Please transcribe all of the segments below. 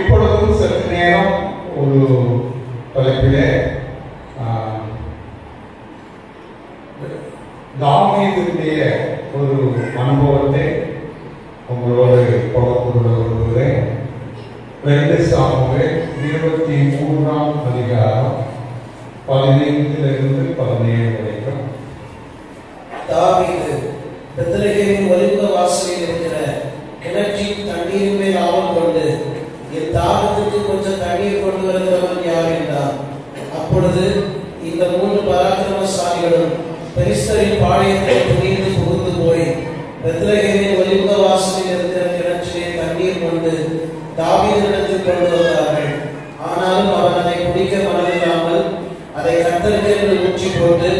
இப்பொழுதும் சற்று நேரம் ஒரு தலைப்பிலே தாவீதுடைய ஒரு அனுபவத்தை உங்களோடு பகிர்ந்து கொள்ள விரும்புகிறேன். 2 சாமுவேல் 23ஆம் அதிகாரம் 15 to 17 வரைக்கும். தாவீது பெத்லகேமின் ஒலிவ வாசலில் இருக்கிற கிணற்றின் தண்ணீரின் மேல் ஆவல் கொண்டு, என் தாகத்துக்கு கொஞ்சம் தண்ணீர் கொண்டு வருகிறவன் யார் என்றார். அப்பொழுது இந்த 3 பராக்கிரமசாலிகளும் பெலிஸ்தரின் பாளையத்தை துணிந்து புகுந்து போய் பெத்லகேமின் ஒலிவ வாசலில் இருக்கிற கிணற்றிலே தண்ணீர் கொண்டு தாவீதிடத்தில் கொண்டு வந்தார்கள். ஆனாலும் அவன் அதை குடிக்க மனதில்லாமல் அதை கர்த்தருக்கு ஊற்றி போட்டு,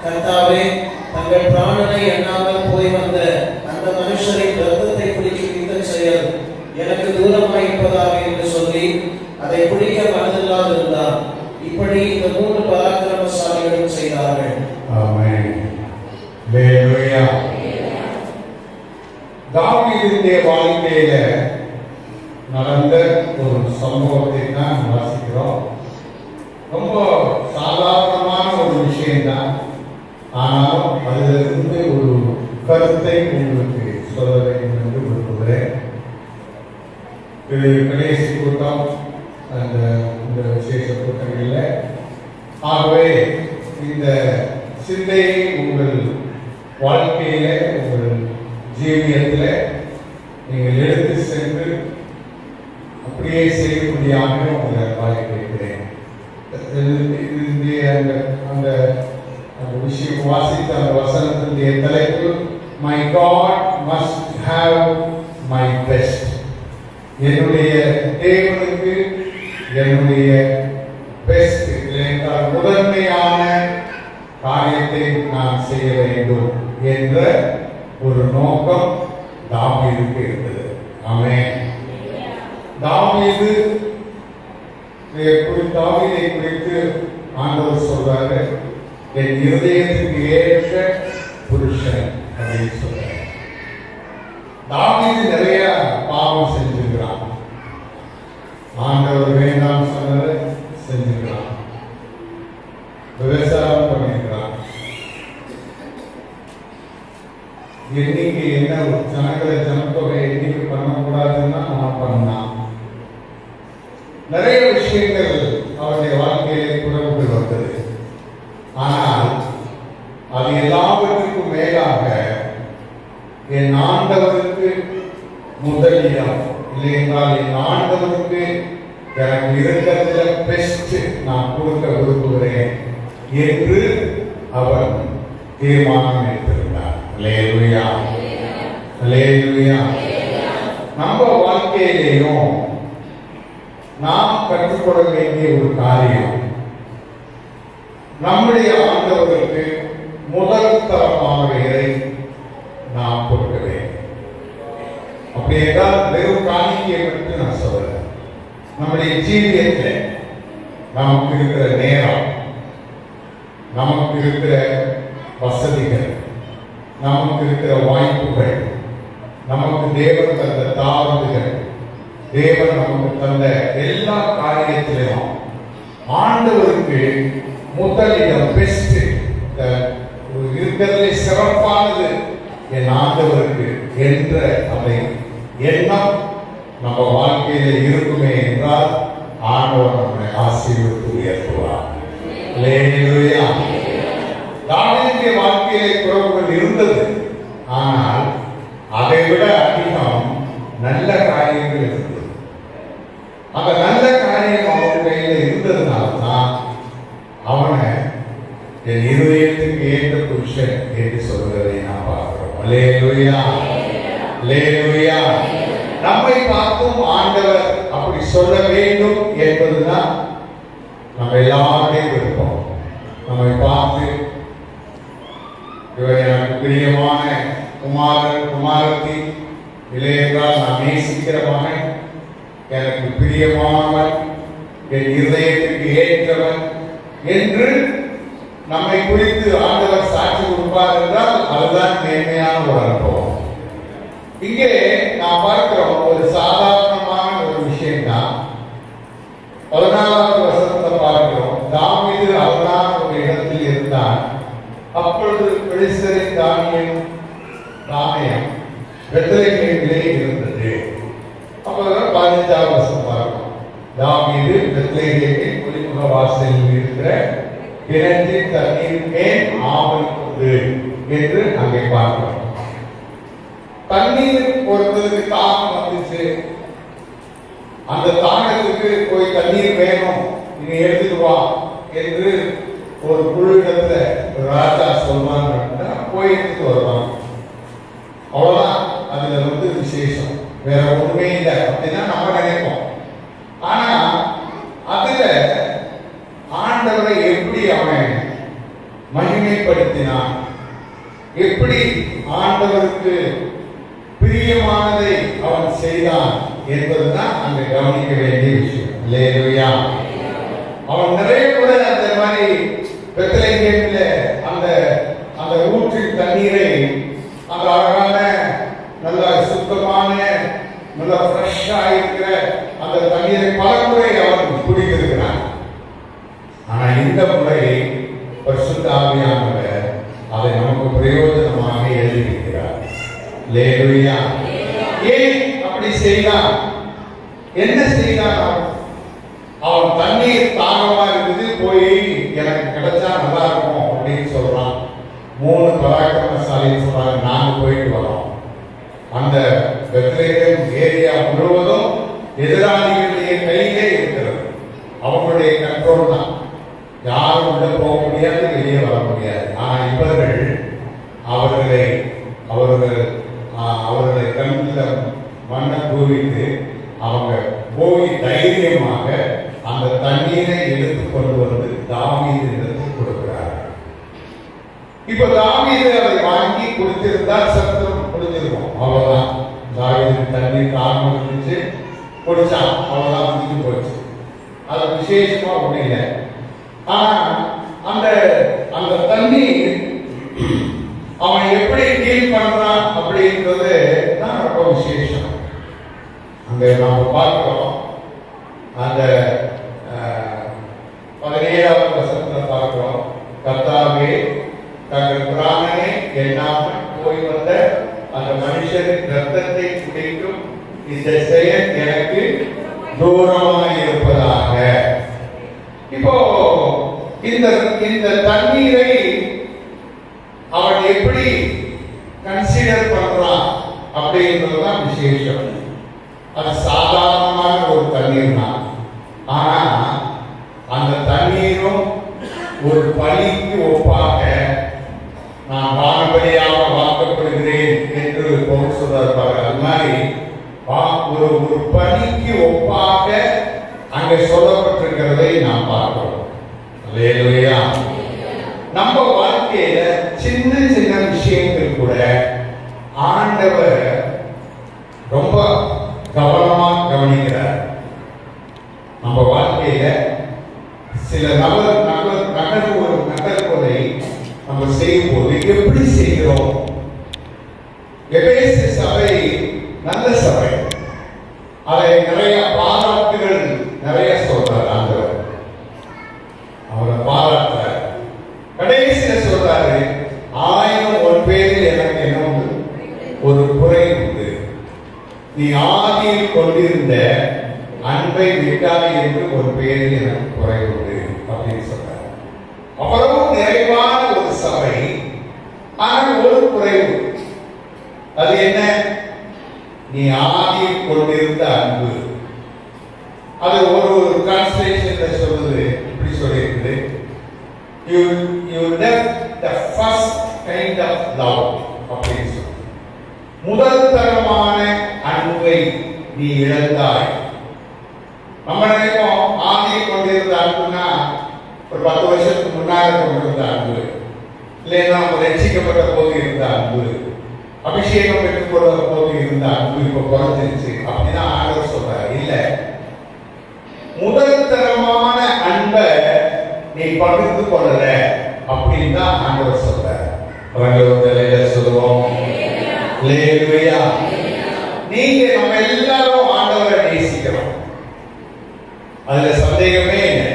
கர்த்தாவே, தங்கள் பிராணனை எண்ணாமல் போய் வந்த அந்த மனுஷரின் ரத்தத்தை குடிக்கும் இந்த செயல் எனக்கு தூரமாயிருப்பதாக என்று சொல்லி அதை குடிக்க மனதில்லாதிருந்தார். இப்படி இந்த 3 பராக்கிரமசாலிகளும் செய்தார்கள். ஆமென். ஹல்லேலூயா. தாவீதுடைய வாழ்க்கையில நடந்த ஒரு சம்பவத்தை தான் வாசிக்கிறோம். ரொம்ப சாதாரணமான ஒரு விஷயம்தான். ஆனாலும் அதிலிருந்து ஒரு கருத்தை உங்களுக்கு சொல்ல வேண்டும் என்று விரும்புகிறேன். இது கடைசி கூட்டம், இந்த விசேஷ கூட்டங்களில். ஆகவே இந்த சிந்தையை உங்கள் வாழ்க்கையில, உங்கள் ஜீவியத்தில் நீங்கள் எடுத்து சென்று அப்படியே செய்யக்கூடியாக உங்களை வாழ்க்கிறேன். அந்த விஷயம் வாசித்த அந்த வசனத்தினுடைய தலைப்பு, my God must have my best. என்னுடைய தேவனுக்கு என்னுடைய பெஸ்ட் என்றால் முதன்மையான காரியத்தை நான் செய்ய வேண்டும் என்ற ஒரு நோக்கம் தாவீதுக்கு இருந்தது. ஆமென். தாவீதை குறித்து ஆண்டவர் சொல்றாரு, என் இருதயத்துக்கு ஏற்ற புருஷன் அப்படின்னு சொல்றாரு. தாவீது நிறைய பாவம் செஞ்சிருக்கிறான். ஆண்டவர் வேண்டாம் சொன்னதை செஞ்சிருக்கிறான். விவசாயம் பண்ணிருக்கிறான். எண்ணிக்கை என்ன ஜனத்தொகை எண்ணிக்கை பண்ணக்கூடாதுன்னா அவன் பண்ணான். நிறைய விஷயங்கள் அவருடைய வாழ்க்கையிலே குறைவுகள் வந்தது. ஆனால் அது எல்லாவற்றுக்கும் மேலாக என் ஆண்டவருக்கு முதலிடம் இல்லை என்றால், என் ஆண்டவருக்கு எனக்கு இருக்கிறதுல பெஸ்ட் நான் கொடுக்க விரும்புகிறேன் என்று அவர் தீர்மானம் எடுத்திருந்தார். அல்லேலூயா, அல்லேலூயா. நம்ம வாழ்க்கையிலேயும் நாம் கற்றுக்கொள்ள வேண்டிய ஒரு காரியம், நம்முடைய ஆண்டவருக்கு முதல் தரமானவைகளை நாம் கொடுக்க வேண்டும். அப்படி என்றால் வெறும் காணிக்கையை பற்றி நான் சொல்றேன். நம்முடைய ஜீவியத்தில் நமக்கு இருக்கிற நேரம், நமக்கு இருக்கிற வசதிகள், நமக்கு இருக்கிற வாய்ப்புகள், நமக்கு தேவன் தந்த தாவந்துகள், தேவன் நமக்கு தந்த எல்லா காரியத்திலும் ஆண்டவருக்கு முதலிடம் பெஸ்ட் இருக்கிறதுல சிறப்பானது என் ஆண்டவருக்கு என்ற அந்த எண்ணம் நம்ம வாழ்க்கையில இருக்குமே என்றால் ஆண்டவர் நம்மை ஆசீர்வதித்து உயர்த்துவார். அல்லேலூயா. தாவீதுடைய வாழ்க்கையிலே குறைவுகள் இருந்தது. ஆனால் அதை விட அதிகம் நல்ல காரியங்கள் இருந்தது. அந்த நல்ல காரியம் அவன் கையில இருந்ததுனால்தான் அவனை என் இருதயத்துக்கு ஏற்ற புருஷன் என்று சொல்வதை நாம் பார்க்கிறோம். அல்லேலூயா, அல்லேலூயா. நம்மை பார்த்தும் ஆண்டவர் அப்படி சொல்ல வேண்டும் என்பதுதான் நம்ம எல்லாருடைய விருப்பம். நம்மை பார்த்து இவர் எனக்கு பிரியமான குமாரன், குமாரத்தி, இல்லை என்றால் நான் நேசிக்கிற மகன், எனக்கு பிரியமானவன், என் இருதயத்திற்கு ஏற்றவன் என்று நம்மை குறித்து ஆண்டவர் சாட்சி கொடுப்பார் என்றால் அதுதான் மேன்மையான ஒரு அனுபவம். இங்கே நாம் பார்க்கிறோம் ஒரு சாதாரணமான ஒரு விஷயம் தான். 14வது வசனத்தை பார்க்கிறோம். தாவீது அரணான ஒரு இடத்தில் இருந்தான். அப்பொழுது பெலிஸ்தரின் தானியம் பெத்லகேமிலே இருந்தது. அப்பதான் 15வது வசனம் பார்க்கிறோம். தாவீது பெத்லகேமின் ஒலிமுக வாசலில் இருக்கிற கிணற்றின் தண்ணீர் மேல் ஆவல் கொண்டு என்று அங்கே பார்க்கிறோம். தண்ணீர் ஒருத்தருக்கு தாகம் வந்துச்சு. அந்த தாகத்துக்கு போய் தண்ணீர் வேணும், நீ எடுத்துட்டு வா என்று ஒரு குழு இடத்துல ராஜா சொல்வாங்க, போய் எடுத்துட்டு வருவாங்க. அவ்வளவுதான். அதுல விசேஷம் வேற ஒண்ணுமே இல்லை அப்படின்னா நம்ம நினைப்போம். ஆனா அதுல ஆண்டவரை எப்படி அவன் மகிமைப்படுத்தினான், எப்படி ஆண்டவருக்கு பிரியமானதை அவன் செய்தான் என்பதுதான் அங்க கவனிக்க வேண்டிய விஷயம். அல்லேலூயா. அவன் நிறைய கூட அந்த மாதிரி பெத்லகேமில அந்த அந்த ஊற்றின் தண்ணீரை, அந்த அழகான நல்ல சுத்தமான நல்ல ஃப்ரெஷ்ஷா இருக்கிற அந்த தண்ணீரை பலமுறை அவன் குடித்திருக்கிறான். ஆனா இந்த முறை பரிசுத்த ஆவியானவர் அதை நமக்கு பிரயோஜனமாக எழுதியிருக்கிறார். அல்லேலூயா. ஏன் அப்படி செய்தான்? என்ன செய்தான்? அவன் தண்ணீர் தாகமா இருக்குது, போய் எனக்கு கிடைச்சா நல்லா இருக்கும் அப்படின்னு சொல்றான். 3 பராக்கிரமசாலின்னு சொல்றாங்க, நாங்க போயிட்டு வரோம். அந்த பெத்லகேம் ஏரியா முழுவதும் எதிராளிகளுடைய கையிலே இருக்கிறது. அவங்களுடைய கண்ட்ரோல் தான். யாரும் உள்ள போக முடியாது, வெளியே வர முடியாது. ஆனா இவர்கள் அவர்களை கண்ணில் மண்ணை தூவிட்டு அவங்க போய் தைரியமாக அந்த தண்ணீரை எடுத்து கொண்டு வந்து தாவீது எடுத்து கொடுக்கிறார். இப்ப தாவீது அதை வாங்கி குடித்திருந்தால் சத்தம் குடிச்சிருக்கும். அவ்வளவுதான். தாவீது தண்ணீர் தாகம் இருந்துச்சு, குடிச்சான், அவ்வளவுதான், முடிஞ்சு போச்சு. அது விசேஷமா ஒண்ணு இல்லை. ஆனா அந்த அந்த தண்ணீர் அவன் எப்படி டீல் பண்றான் அப்படின்றது தான் ரொம்ப விசேஷம். அங்க நாம பார்க்கிறோம். அந்த 17வது வசனத்தை பார்க்கிறோம். கர்த்தாவே, தங்கள் பிராணனை எண்ணாமல் போய் வந்த அந்த மனுஷரின் ரத்தத்தை குடிக்கும் இந்த செயல் எனக்கு தூரமாக இருப்பதாக. இப்போ இந்த தண்ணீரை அவன் எப்படி கன்சிடர் பண்றான் அப்படின்றதுதான் விசேஷம். அது சாதாரணமான ஒரு தண்ணீர் தான். ஆனா அந்த தண்ணீரும் ஒரு பலிக்கு ஒப்பாக நான் வானபலியாக வாக்கப்படுகிறேன் என்று பொருள் சொல்றாரு. அது மாதிரி ஒரு பலிக்கு ஒப்பாக அங்கே சொல்லப்பட்டிருக்கிறதை நாம் பார்க்கிறோம். அல்லேலூயா. நம்ம வாழ்க்கையில சின்ன சின்ன விஷயங்கள் கூட ஆண்டவர் ரொம்ப கவனமா கவனிக்கிறார். நம்ம வாழ்க்கையில சில நகர்வுகளை நம்ம செய்யும் போது எப்படி செய்கிறோம்? எபேசு சபை நல்ல சபை, அதை நிறைய பாராட்டுகள் நிறைய சொல்றார் ஆண்டவர். அவரை பாராட்டுறார். கடைசியில சொல்றாரு, 1000 பேரில் எனக்கு என்ன உண்டு? ஒரு குறை உண்டு. நீ ஆதியில் கொண்டிருந்த அன்பை விட்டாய் என்று ஒரு பேரில் எனக்கு குறை உண்டு அப்படின்னு சொல்றாரு. அவ்வளவு நிறைவான ஒரு சபை, ஆனால் ஒரு குறைவு. அது என்ன? நீ ஆதியில் கொண்டிருந்த அன்பு. அது ஒரு டிரான்ஸ்லேஷன்ல சொல்லுது, இப்படி சொல்லியிருக்குது, you left the first kind of love அப்படின்னு சொல்லு. முதல் தரமான அன்பை நீ இழந்தாய். நம்ம நினைப்போம் ஆதியில் கொண்டிருந்த அன்புனா ஒரு 10 வருஷத்துக்கு முன்னாடி கொண்டிருந்த அன்பு, இல்லைன்னா நம்ம ரட்சிக்கப்பட்ட போது இருந்த அன்பு, அபிஷேகம் பெற்றுக் கொள்ற போது இருந்த அன்பு இப்ப குறைஞ்சிருச்சு அப்படின்னா ஆண்டவர் சொல்றாரு. இல்ல, முதல் தரமான அன்பை நீ பகிர்ந்து கொள்ளல அப்படின்னு தான் ஆண்டவர் சொல்றாரு. சொல்லுவோம், நீங்க நம்ம எல்லாரும் ஆண்டவரை நேசிக்கிறோம். அதுல சந்தேகமே இல்லை.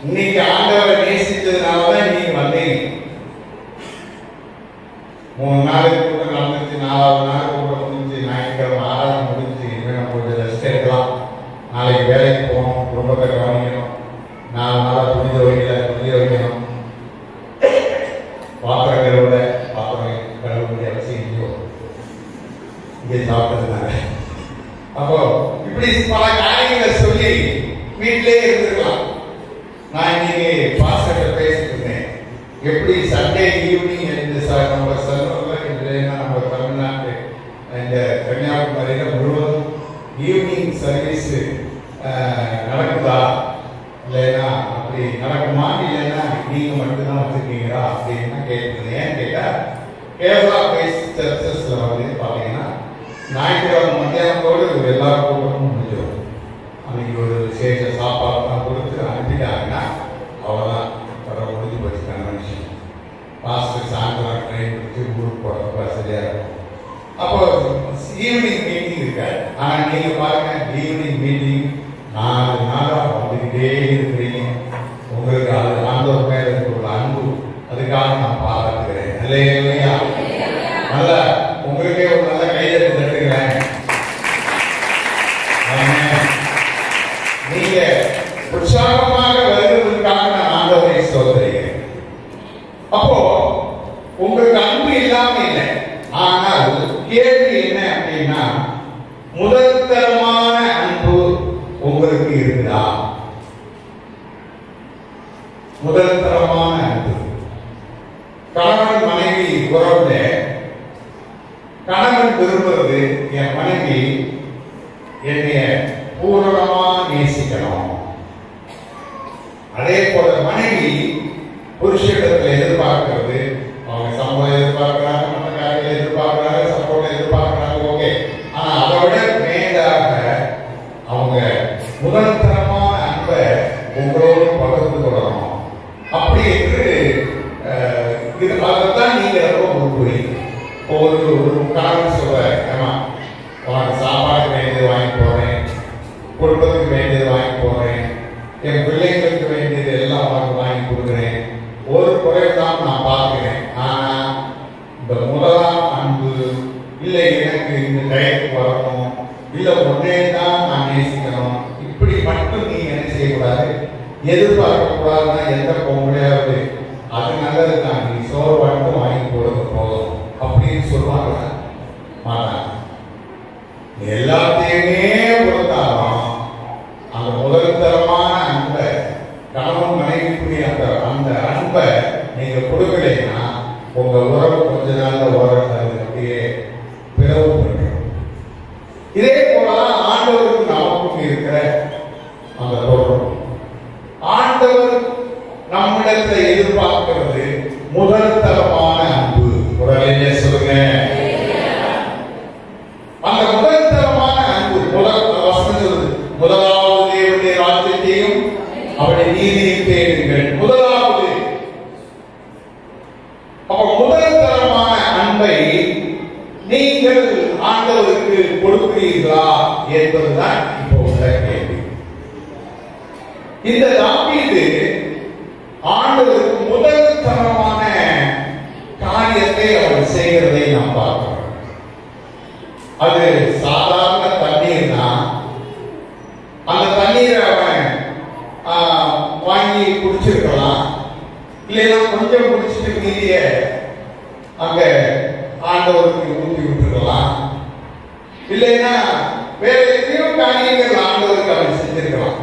இன்னைக்கு ஆண்டவரை நேசித்ததுனாலதான் இன்னைக்கு வந்தீங்க. 3 நாளுக்கு கூட நடந்துச்சு, 4வது நாள் கூட முடிஞ்சு, ஞாயிற்றுக்கிழமை 6வது முடிஞ்சு, இனிமேல் கொஞ்சம் ரெஸ்ட் எடுக்கலாம். நாளைக்கு வேலைக்கு போகணும், குடும்பத்தை கவனிக்கணும், 4 நாளா துணி வைக்கணும், பாத்திரங்களோட பாத்திரம் கழுவ வேண்டிய அவசியம் இல்லையோ, இங்கே சாப்பிட்டதுனால. அப்போ இப்படி பல காரியங்களை சொல்லி வீட்டிலே இருந்திருக்கலாம். நான் இன்னைக்கு பாஸ்டர் பேசிட்டு இருந்தேன், எப்படி சண்டே ஈவினிங் நம்ம இல்லைன்னா நம்ம தமிழ்நாட்டு இந்த கன்னியாகுமரியில முழுவதும் ஈவினிங் சர்வீஸ் நடக்குதா, இல்லைன்னா அப்படி நடக்குமா, இல்லைன்னா நீங்க மட்டும்தான் வச்சிருக்கீங்களா அப்படின்னு கேட்குறது. ஏன்னு கேட்டா கேரளா பேஸ் சர்ச்சஸ்ல பாத்தீங்கன்னா ஞாயிற்றுக்கிழமை மத்தியானத்தோடு எல்லா கூட்டமும் முடிஞ்சிடும். அன்னைக்கு ஒரு விசேஷ சாப்பாடுலாம் கொடுத்து அனுப்பிட்டாங்கன்னா அவ்வளோதான், படம் முடிஞ்சு போச்சு கன்வென்ஷன். பாஸ்டர் சாயந்தரம் ட்ரெயின் பிடிச்சி ஊருக்கு போகிறப்ப வசதியா இருக்கும். அப்போ ஈவினிங் மீட்டிங் இருக்காது. ஆனா நீங்க பாருங்க, ஈவினிங் மீட்டிங் 4 நாளா வந்துகிட்டே இருக்கிறீங்க. உங்களுக்கு அது ஆண்டவர் மேல இருக்கிற அன்பு, அதுக்காக நான் பாராட்டுகிறேன். அல்லேலூயா. நல்ல உங்களுக்கே ஒரு நல்ல கைதட்டு தட்டுகிறேன். நீங்க உற்சாகமாக வருவதற்காக நான் ஆண்டவரை ஸ்தோத்திரிக்கிறேன். அப்போ உங்களுக்கு அன்பு இல்லாம இல்லை. ஆனால் கேள்வி என்ன அப்படின்னா, முதல் தரமான அன்பு உங்களுக்கு இருக்குதா? முதல் தரமான அன்பு. கணவன் மனைவி உறவுல கணவன் விரும்புறது, என் மனைவி என்னைய பூரணமா நேசிக்கணும். அதே போல மனைவி புருஷனிடத்தில் எதிர்பார்க்கிறது, அவங்க சம்பளம் எதிர்பார்க்கிறாங்க, மற்ற காரியங்களை எதிர்பார்க்கிறாங்க, சப்போர்ட் எதிர்பார்க்கிறாங்க, ஓகே. ஆனா அதை விட மேலாக அவங்க முதல் தரமான அன்பை உங்களோடு பகிர்ந்து கொள்ளணும். அப்படி என்று அதைத்தான் நீங்க ரொம்ப விரும்புறீங்க. ஒரு கணவன் சொல்ற, ஏமா உனக்கு சாப்பாடு வேண்டியது வாங்கி போறேன், குடும்பத்துக்கு வேண்டியது வாங்கி போறேன், என் பிள்ளைங்களுக்கு வேண்டியது எல்லாம் வாங்கி கொடுக்குறேன், ஒரு குறைதான் நான் பார்க்கிறேன். ஆனா இந்த முதலாம் அன்பு, இல்லை எனக்கு இந்த டயத்துக்கு வரணும், இல்ல ஒன்னே தான் நான் நேசிக்கணும், இப்படி மட்டும் நீங்க என்ன செய்யக்கூடாது, எதிர்பார்க்க கூடாதுன்னா எந்த பொங்கலையாவது அது நல்லது தான், நீ சோறு மட்டும் வாங்கி போடுறது போதும் அப்படின்னு சொல்லுவாங்க. மாட்டாங்க. எல்லாத்தையுமே கொடுத்தாலும் அந்த முதல் தரமான அன்பை, கணவன் மனைவிக்குரிய அந்த அன்பை நீங்க கொடுக்கலைன்னா உங்க உறவு கொஞ்ச நாள்ல உறவு அப்படியே பிறவு பண்ணுறோம். இதே போலதான் ஆண்டவருக்கு நமக்கும் இருக்கிற அந்த தொடர்பு. ஆண்டவர் நம்மிடத்தை எதிர்பார்க்கிறது முதல் தரமான அன்பு. உடனே சொல்லுங்க, அந்த முதல் தரமான அன்பு. முதலாவது தேவனுடைய ராஜ்யத்தையும் அவருடைய நீதியையும் தேடுங்கள். முதலாவது. அப்ப முதல் தரமான அன்பை நீங்கள் ஆண்டவருக்கு கொடுக்கிறீர்களா என்பதுதான் இப்போ உள்ள கேள்வி. இந்த தாவீது ஆண்டவருக்கு முதல் தரமான காரியத்தை அவர் செய்கிறதை நாம் பார்க்கிறோம். அது சாதாரண தண்ணீர் தான். அந்த தண்ணீரை அவன் வாங்கி குடிச்சிருக்கலாம், இல்லைன்னா கொஞ்சம் குடிச்சிட்டு மீதிய அங்க ஆண்டவருக்கு ஊற்றி விட்டுருக்கலாம், இல்லைன்னா வேற எத்தனையோ காரியங்கள் ஆண்டவருக்கு அவன் செஞ்சிருக்கலாம்.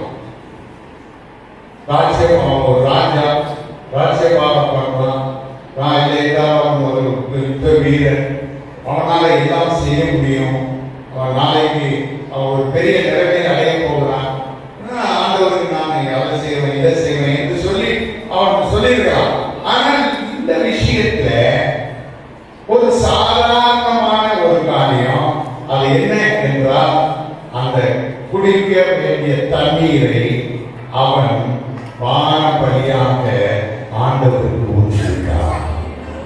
ராஜ்யம், ஒரு ராஜ்யபாகம் பண்ணலாம், அவன் ஒரு யுத்த வீரன், அவனால எல்லாம் செய்ய முடியும், அவன் நாளைக்கு அவன் ஒரு பெரிய நிலைமையை அடைய போகிறான், ஆண்டவருக்கு நான் அதை செய்வேன் இதை செய்வேன் என்று சொல்லி அவன் சொல்லியிருக்கிறான். ஆனால் இந்த விஷயத்துல ஒரு சாதாரணமான ஒரு காரியம், அது என்ன என்றால் அந்த குடிக்க வேண்டிய தண்ணீரை அவன் வான பலியாக ஆண்டவருக்கு ஊற்றிவிட்டார்.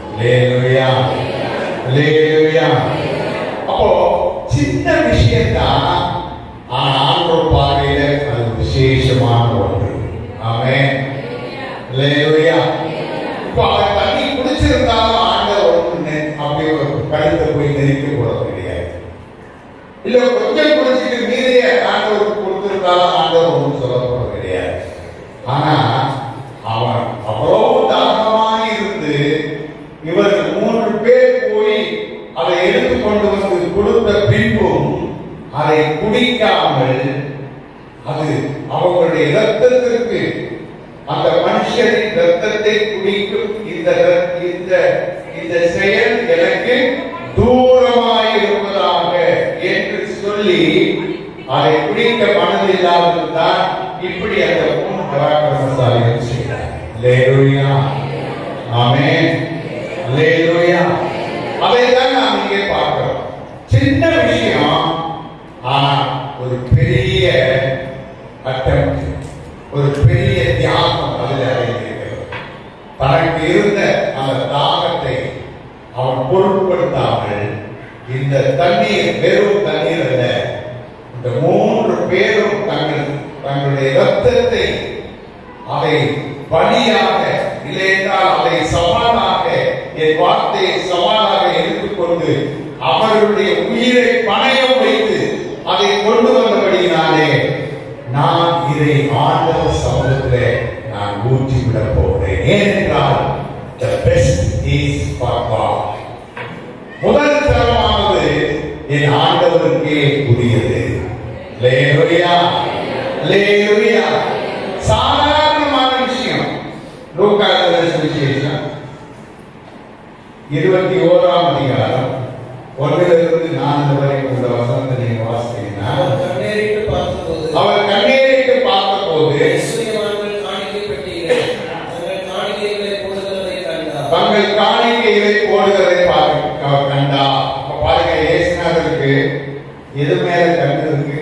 அல்லேலூயா, அல்லேலூயா. அப்போ சின்ன விஷயம்தான், ஆனா ஆண்டவர் பார்வையில அது விசேஷ கொடுத்தாலும் ஆண்டவர் ஒன்றும் சொல்ல போறது கிடையாது. ஆனா அவன் அவ்வளவு தாகமாய் இருந்து இவர்கள் 3 பேர் போய் அதை எடுத்துக்கொண்டு வந்து கொடுத்த பின்பும் அதை குடிக்காமல், அது அவங்களுடைய இரத்தத்திற்கு, அந்த மனுஷரின் இரத்தத்தை குடிக்கும் இந்த செயல் எனக்கு தூரமாய் இருப்பதாக என்று சொல்லி அதை குடிக்க மனதில்லாததுதான் இப்படி அந்த 3 பராக்கிரமசாலிகள் செய்தார். அல்லேலூயா, ஆமென், அல்லேலூயா. அதைதான் நாம் இங்கே பார்க்கிறோம். சின்ன விஷயம், ஆனா ஒரு பெரிய அட்டெம்ப்ட், ஒரு பெரிய தியாகம் அதில் அடங்கியிருக்கிறது. தனக்கு இருந்த அந்த தாகத்தை அவன் பொருட்படுத்தாமல், இந்த தண்ணீர் வெறும் தண்ணீர் அல்ல, இந்த 3 பேரும் தங்களுடைய இரத்தத்தை அதை பலியாக, இல்லையென்றால் அதை சவாலாக, என் வார்த்தையை சவாலாக எடுத்துக்கொண்டு அவர்களுடைய உயிரை பணயம் வைத்து அதை கொண்டு வந்தபடியினாலே நான் இதை ஆண்டவர் சமூகத்திலே நான் ஊற்றிவிடப் போகிறேன். ஏனென்றால் the best is for God. முதல் தரமானது என் ஆண்டவருக்கே உரியது. அல்லேலூயா, அல்லேலூயா. சாதாரணமான விஷயம். லூக்கா சுவிசேஷம் 21ஆம் அதிகாரம் 1லிருந்து 4 வரை உள்ள வசனத்தை நீங்க வாசித்தீங்கன்னா, அவர் கண்ணேறிட்டு பார்த்தபோது தங்கள் காணிக்கைகளை போடுகிறதை கண்டா. பாருங்க, இயேசுநாதருக்கு எது மேல கண்ணு இருக்கு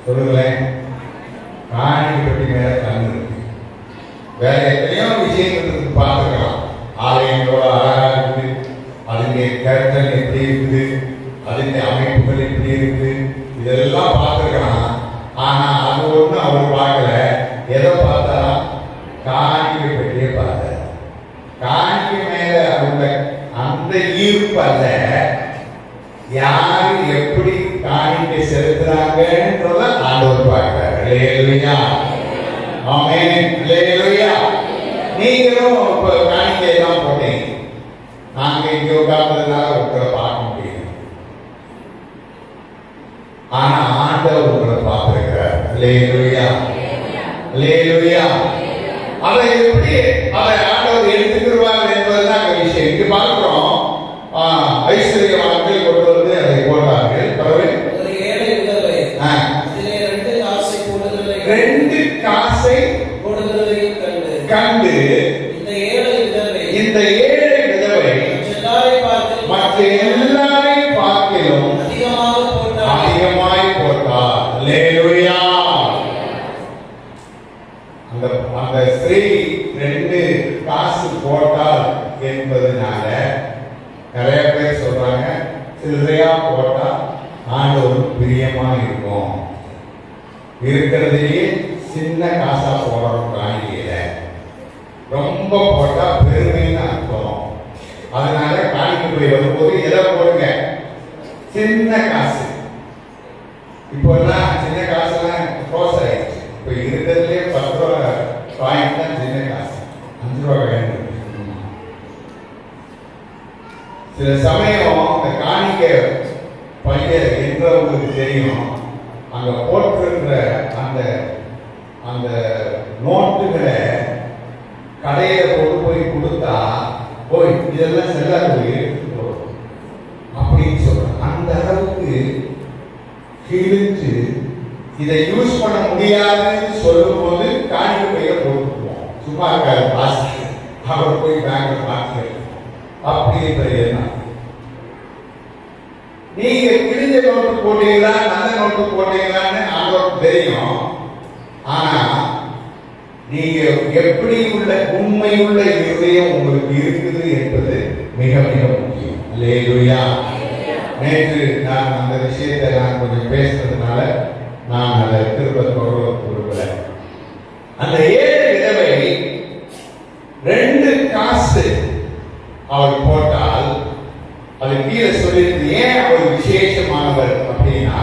சொல்லுங்களேன். காணிக்கை பெட்டி மேல கண்ணு இருக்கு. வேற எத்தனையோ விஷயங்களுக்கு பார்த்துக்கலாம். ஆலயம் எவ்வளவு அழகா இருக்குது, அதுடைய கருத்தன் எப்படி இருக்குது, அதுடைய அமைப்புகள் எப்படி இருக்கு, இதெல்லாம் பார்த்துருக்கலாம். ஆனா அது ஒண்ணு அவர் பார்க்கல. எதை பார்த்தா? காணிக்கை பெட்டியை பார்த்தார். காணிக்கை மேல அந்த ஈர்ப்பு அல்ல, யாரு எப்படி காணிக்கை செலுத்துறாங்கன்றத ஆண்டவர் பார்க்கிறார். அல்லேலூயா, ஆமென், அல்லேலூயா. நீங்களும் இப்ப காணிக்கை எல்லாம் போட்டீங்க, நாங்க இங்க உட்கார்ந்ததுனால உங்களை பார்க்க முடியும். ஆனா ஆண்டவர் உங்களை பார்த்திருக்கிறார். அல்லேலூயா, அல்லேலூயா. அதை எப்படி அதை ஆண்டவர் எடுத்துக்கிறார் என்பதுதான் விஷயம். இங்க பார்க்கிறோம், ஐஸ்வர்யவான்கள் கொண்டு வந்து அதை போட்டார்கள். ஒரு ஏழை விதவை 2 காசை போடுகிறதையும் கண்டு இந்த ஏழை விதவை மற்ற எல்லாரையும் பார்க்கிலும் அதிகமாய் போட்டார். அல்லேலூயா. அந்த ஸ்திரீ 2 காசு போட்டால் என்பதனால நிறைய பேர் சொல்றாங்க, சில்லறையா போட்டா ஆண்டவர் பிரியமா இருக்கும். இருக்கிறதுலயே சின்ன காசா போடுறோம் காணிக்கையில, ரொம்ப போட்டா பெருமைன்னு அர்த்தம். அதனால காணிக்கை போய் வரும்போது எதை போடுங்க? சின்ன காசு. இப்போ எல்லாம் சின்ன காசுலாம் க்ளோஸ் ஆயிடுச்சு. இப்போ இருக்கிறதுலே 10 ரூபா காயின் தான் சின்ன காசு. 5 ரூபா காயின். சில சமயம் இந்த காணிக்கை பைய என்றவங்களுக்கு தெரியும், அங்க போட்டிருக்கிற அந்த நோட்டுகளை கடையில கொண்டு போய் கொடுத்தா, போய் இதெல்லாம் செல்லாத போய் அப்படின்னு சொல்றாங்க. அந்த அளவுக்கு கிழிச்சு இதை யூஸ் பண்ண முடியாதுன்னு சொல்லும் போது காணிக்கை பைய போட்டுக்குவோம். சும்மா இருக்காது, வாசி அவர் போய் பேங்க்ல மாற்றி அப்படின்ற எண்ணம். நீங்க கிழிஞ்ச நோட்டு போட்டீங்களா நல்ல நோட்டு போட்டீங்களான்னு அவருக்கு தெரியும். ஆனா நீங்க எப்படி உள்ள உண்மையுள்ள இருதயம் உங்களுக்கு இருக்குது என்பது மிக மிக முக்கியம். அல்லேலூயா. நேற்று நான் அந்த விஷயத்தை நான் கொஞ்சம் பேசுறதுனால நான் அதை திரும்ப தொடர விரும்பல. அந்த ஏழை விதவை 2 காசு அவள் போட்டால் அது கீழே சொல்லியிருக்கு. ஏன் அவள் விசேஷமானவர் அப்படின்னா,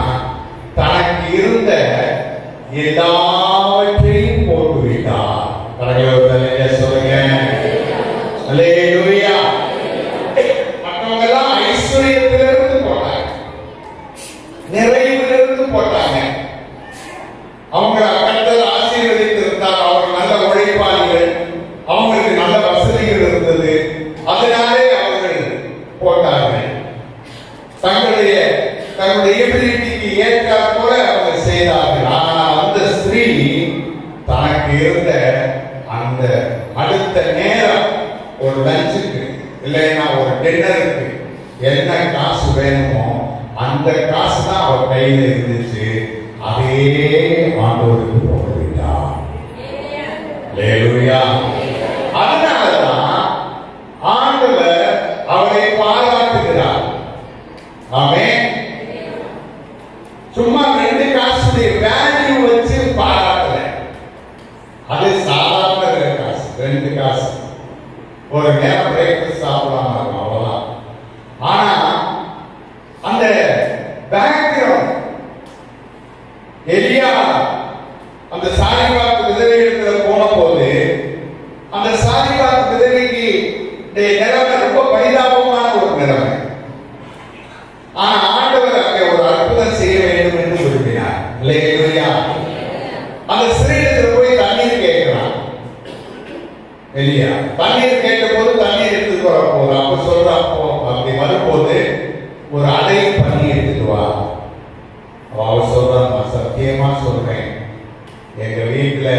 எல்லாவற்றையும் போட்டுவிட்டார். கடவுளே சொல்லுங்க. அல்லேலூயா. மற்றவங்க எல்லாம் ஐஸ்வர்யத்திலிருந்து போட்டாங்க, நிறைவிலிருந்து போட்டாங்க. அவங்க கர்த்தர் ஆசீர்வதித்திருந்தார். அவர்கள் நல்ல உழைப்பாளிகள், அவங்களுக்கு நல்ல வசதிகள் இருந்தது, அதனாலே அவர்கள் போட்டார்கள். தங்களுடைய எபிலிட்டிக்கு ஏற்றாற் போல அவங்க செய்தார்கள். ஆனால் அந்த ஸ்திரீ தனக்கு இருந்த அந்த அடுத்த நேரம் ஒரு லஞ்சுக்கு இல்லைன்னா ஒரு டின்னருக்கு என்ன காசு வேணுமோ அந்த காசு தான் அவர் கையில இருந்துச்சு. அதே ஆண்டவருக்கு போட்டுவிட்டார். அல்லேலூயா. அதனாலதான் ஆண்டவர் அவரை பாராட்டுகிறார். ஆமென். சும்மா 2 காசுடைய வேல்யூ வச்சு பாராட்டல. அது சாதாரண காசு, 2 காசு. ஒரு நேரம் பிரேக்ஃபாஸ்ட் சாப்பிடலாம் இருக்கும், அவ்வளவுதான். ஆனா அந்த பேக்ரவுண்ட், எலியா அந்த சாரிபாத் விதவை இடத்துல போன போது அந்த சாரிபாத் விதவைக்கு நிலைமை ரொம்ப பரிதாபமான ஒரு நிலைமை. ஆனா ஆண்டவர் அங்கே ஒரு அற்புதம் செய்ய வேண்டும் என்று விரும்பினார். அல்லேலூயா. அந்த ஸ்திரீயிடத்தில் போய் தண்ணீர் கேட்கிறான் எலியா. தண்ணீர் கேட்ட போது தண்ணீர் எடுத்துட்டு வர போது அப்ப சொல்றாப்போ அப்படி வரும்போது ஒரு அடை பண்ணி எடுத்துட்டு வா. அவர் சொல்றாங்க, சத்தியமா சொல்றேன், எங்க வீட்டுல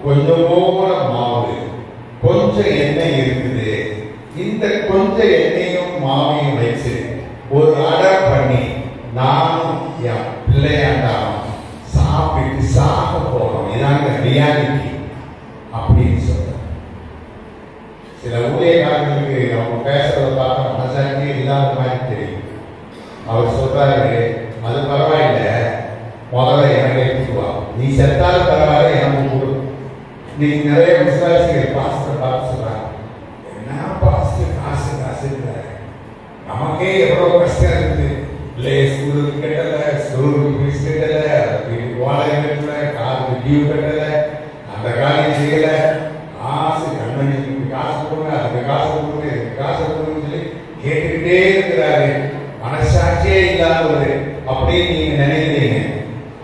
கொஞ்சம் போல மாவு, கொஞ்சம் எண்ணெய் இருக்குது. இந்த கொஞ்சம் எண்ணெயும் மாவையும் வச்சு ஒரு அடை பண்ணி நானும் என் பிள்ளையாண்டாலும் சாப்பிட்டு சாக போறோம். இதாங்க ரியாலிட்டி அப்படின்னு சொல்றேன். சில ஊழியக்காரர்களுக்கு அவங்க பேசுறத பார்த்தா மனசாட்சியே இல்லாத மாதிரி தெரியும். அவர் சொல்றாரு, அது பரவாயில்ல, முதல்ல எனக்கு எடுத்துக்குவா, நீ செத்தாலும் பரவாயில்ல, எனக்கு கொடு. நீ நிறைய விசுவாசிகள் பாஸ்டர் பார்த்து சொல்றாங்க, என்ன பாஸ்டர் காசு காசு நமக்கே எவ்வளவு கஷ்டம் இருக்குது. இல்லையே ஸ்கூலுக்கு கட்டல, ஸ்கூலுக்கு ஃபீஸ் கட்டல, வீட்டுக்கு வாடகை கட்டல, காருக்கு டியூ கட்டல, அந்த காரியம் செய்யல, காசு கண்மணிக்கு காசு கொடுங்க, அதுக்கு காசு கொடுங்க, இதுக்கு காசு கொடுங்கன்னு சொல்லி கேட்டுக்கிட்டே இருக்கிறாரு. மனசாட்சியே இல்லாதவர் அப்படின்னு நீங்க நினைக்கிறீங்க.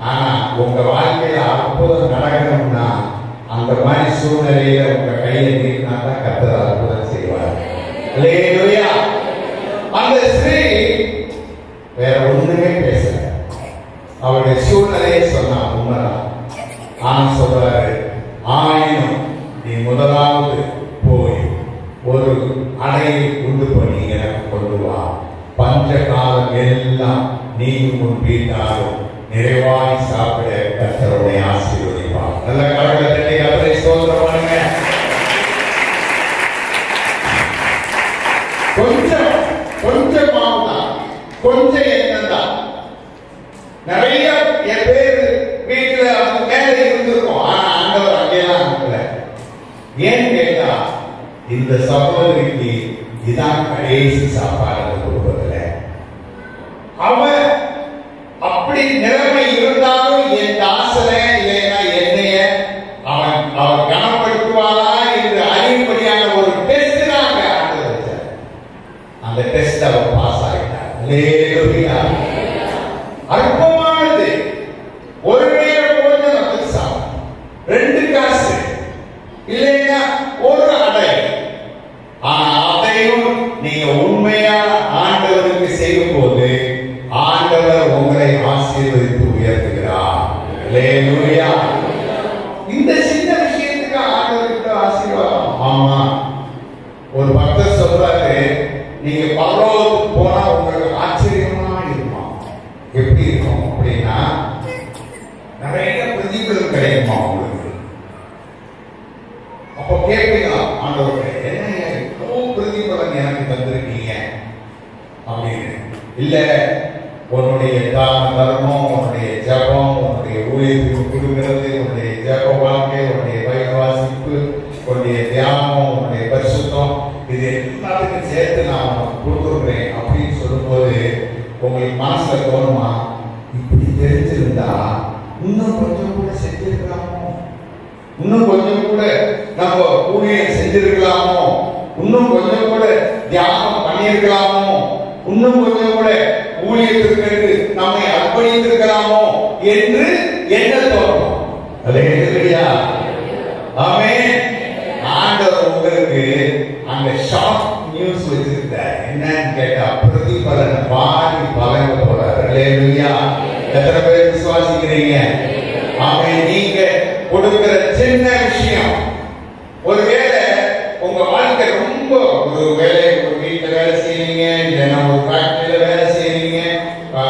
ஆனா உங்க வாழ்க்கையில அற்புதம் நடக்கணும்னா அந்த மாதிரி சூழ்நிலையில உங்க கையை நீட்டினா தான் கர்த்தர் அற்புதம் செய்வார். அல்லேலூயா. அந்த ஸ்திரீ வேற ஒண்ணுமே பேசல, அவருடைய சூழ்நிலையை சொன்னா உண்மைதான். ஆனா சொல்றாரு, ஆயினும் நீ முதலாவது போய் ஒரு அடையை உண்டு பண்ணி எனக்கு கொண்டு வா, பஞ்ச காலம் எல்லாம் நீயும் உன் வீட்டாரும் நிறைவாய் சாப்பிட கர்த்தருடைய ஆசீர்வதிப்பார். நல்ல கடவுளை தட்டி கர்த்தரை ஸ்தோத்திரம் பண்ணுங்க. கொஞ்சம் மாவுதான், கொஞ்சம் எண்ணெய் தான். நிறைய பேர் வீட்டுல அதுக்கு மேல இருந்திருக்கும். ஆனா ஆண்டவர் அங்கேதான் அனுப்பல. ஏன் கேட்டா, இந்த சகோதரிக்கு இதான் கடைசி சாப்பாடு அந்த குடும்பத்துல. அவன் அப்படி நிலைமை இருந்தாலும் என் தாசனை இல்லைன்னா என்னைய அவன் கனப்படுத்துவாரா என்று அறியும்படியான ஒரு டெஸ்ட் தான் அங்க ஆண்டவர் வச்சார். அந்த டெஸ்ட் அவன் பாஸ் ஆகிட்டார். அல்லேலூயா. அற்பமானது. ஒரு நேரம் போது சாப்பிடும், 2 காசு இல்லைன்னா ஒரு அடை. ஆனா அதையும் நீங்க உண்மையா ஆண்டவருக்கு செய்யும் போது ஆண்டவர் உங்களை ஆசீர்வதித்து உயர்த்துகிறார். அல்லேலூயா. இந்த சின்ன விஷயத்துக்கு ஆண்டவருக்கு ஆசீர்வாதம். ஆமா, ஒரு பக்தர் சொல்றாரு, நீங்க பரலோகத்துக்கு போனா உங்களுக்கு ஆச்சரியமா இருக்குமா? எப்படி இருக்கும் அப்படின்னா, நிறைய பிரதிபலன் கிடைக்குமா உங்களுக்கு. அப்போ கேட்பீங்க, ஆண்டவரே என்ன இவ்வளவு பிரதிபலன் எனக்கு தந்திருக்கீங்க அப்படின்னு. இல்ல, உன்னுடைய தான தர்மம், உன்னுடைய ஜபம், உன்னுடைய ஊழியத்துக்கு கொடுக்கிறது, உன்னுடைய ஜப வாழ்க்கை, உன்னுடைய பைபிள் வாசிப்பு, உன்னுடைய தியானம், உன்னுடைய பரிசுத்தம், இது எல்லாத்துக்கும் சேர்த்து நான் உனக்கு கொடுத்துருக்கிறேன் அப்படின்னு சொல்லும்போது உங்களுக்கு மனசுல தோணுமா, இப்படி தெரிஞ்சிருந்தா இன்னும் கொஞ்சம் கூட செஞ்சிருக்கலாமோ, இன்னும் கொஞ்சம் கூட நம்ம ஊழியம் செஞ்சிருக்கலாமோ, இன்னும் கொஞ்சம் கூட தியானம் பண்ணியிருக்கலாமோ, இன்னும் கொஞ்சம் கூட ஊழியத்திற்கு நம்மை அர்ப்பணித்திருக்கலாமோ என்று என்ன தோணும்? அல்லேலூயா, ஆமென். ஆண்டவர் உங்களுக்கு அந்த ஷார்ட் நியூஸ் வச்சிருக்கார். என்னன்னு கேட்டா பிரதிபலன் வாரி வழங்க போறார். அல்லேலூயா. எத்தனை பேர் விசுவாசிக்கிறீங்க? ஆமென். நீங்க கொடுக்கிற சின்ன விஷயம், ஒருவேளை உங்க வாழ்க்கை ரொம்ப ஒரு வேலை, ஒரு வீட்டுல வேலை செய்யறீங்க, இல்லைன்னா ஒரு ஃபேக்டரியில வேலை செய்யறீங்க,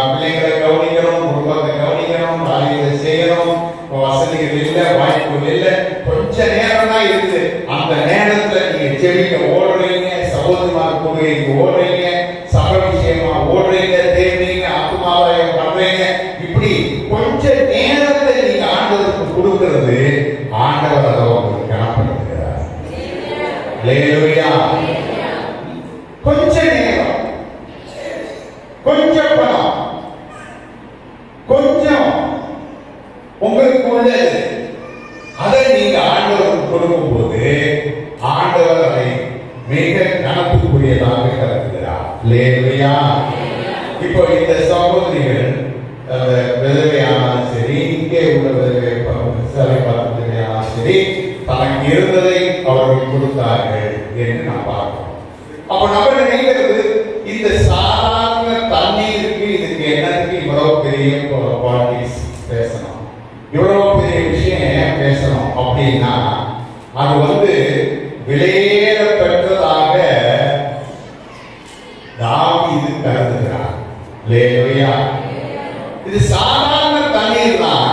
பிள்ளைங்களை கவனிக்கணும், குடும்பத்தை கவனிக்கணும், காலையில செய்யணும், வசதிகள் இல்லை, வாய்ப்புகள் இல்லை, கொஞ்ச நேரம் தான் இருக்கு. அந்த நேரத்துல நீங்க செடிக்க ஓடுறீங்க, சகோதரமாக கூடுறீங்க, ஓடுறீங்க, சக விஷயமா ஓடுறீங்க, தேடுறீங்க, ஆத்மாலயம் பண்றீங்க. இப்படி கொஞ்ச நேரத்தை நீங்க ஆண்டவருக்கு கொடுக்கிறது, ஆண்டவர் அதை உங்களுக்கு கணப்படுத்துகிறார். அல்லேலூயா. கொஞ்ச நேரம், கொஞ்சம் பணம், கொஞ்சம் உங்களுக்கு உள்ளது, அதை நீங்க ஆண்டவருக்கு கொடுக்கும் போது ஆண்டவர் அதை மிக கணக்குரியதாக கருதுகிறார். அல்லேலூயா. இப்போ இந்த சகோதரிகள் விதவையானாலும் சரி, இங்கே உள்ள விதவையானாலும் சரி, தனக்கு இருந்ததை அவர்கள் கொடுத்தார்கள் என்று நாம் பார்க்கிறோம். அப்ப நம்ம நினைக்கிறது, இந்த சாதாரண தண்ணீருக்கு இதுக்கு என்னருக்கு இவ்வளவு பெரிய பாலிடிக்ஸ் பேசணும், இவ்வளவு பெரிய விஷயம் ஏன் பேசணும் அப்படின்னா, அது விலையேற பெற்றதாக தாவீது கருதுகிறார். அல்லேலூயா. இது சாதாரண தண்ணீர் தான்,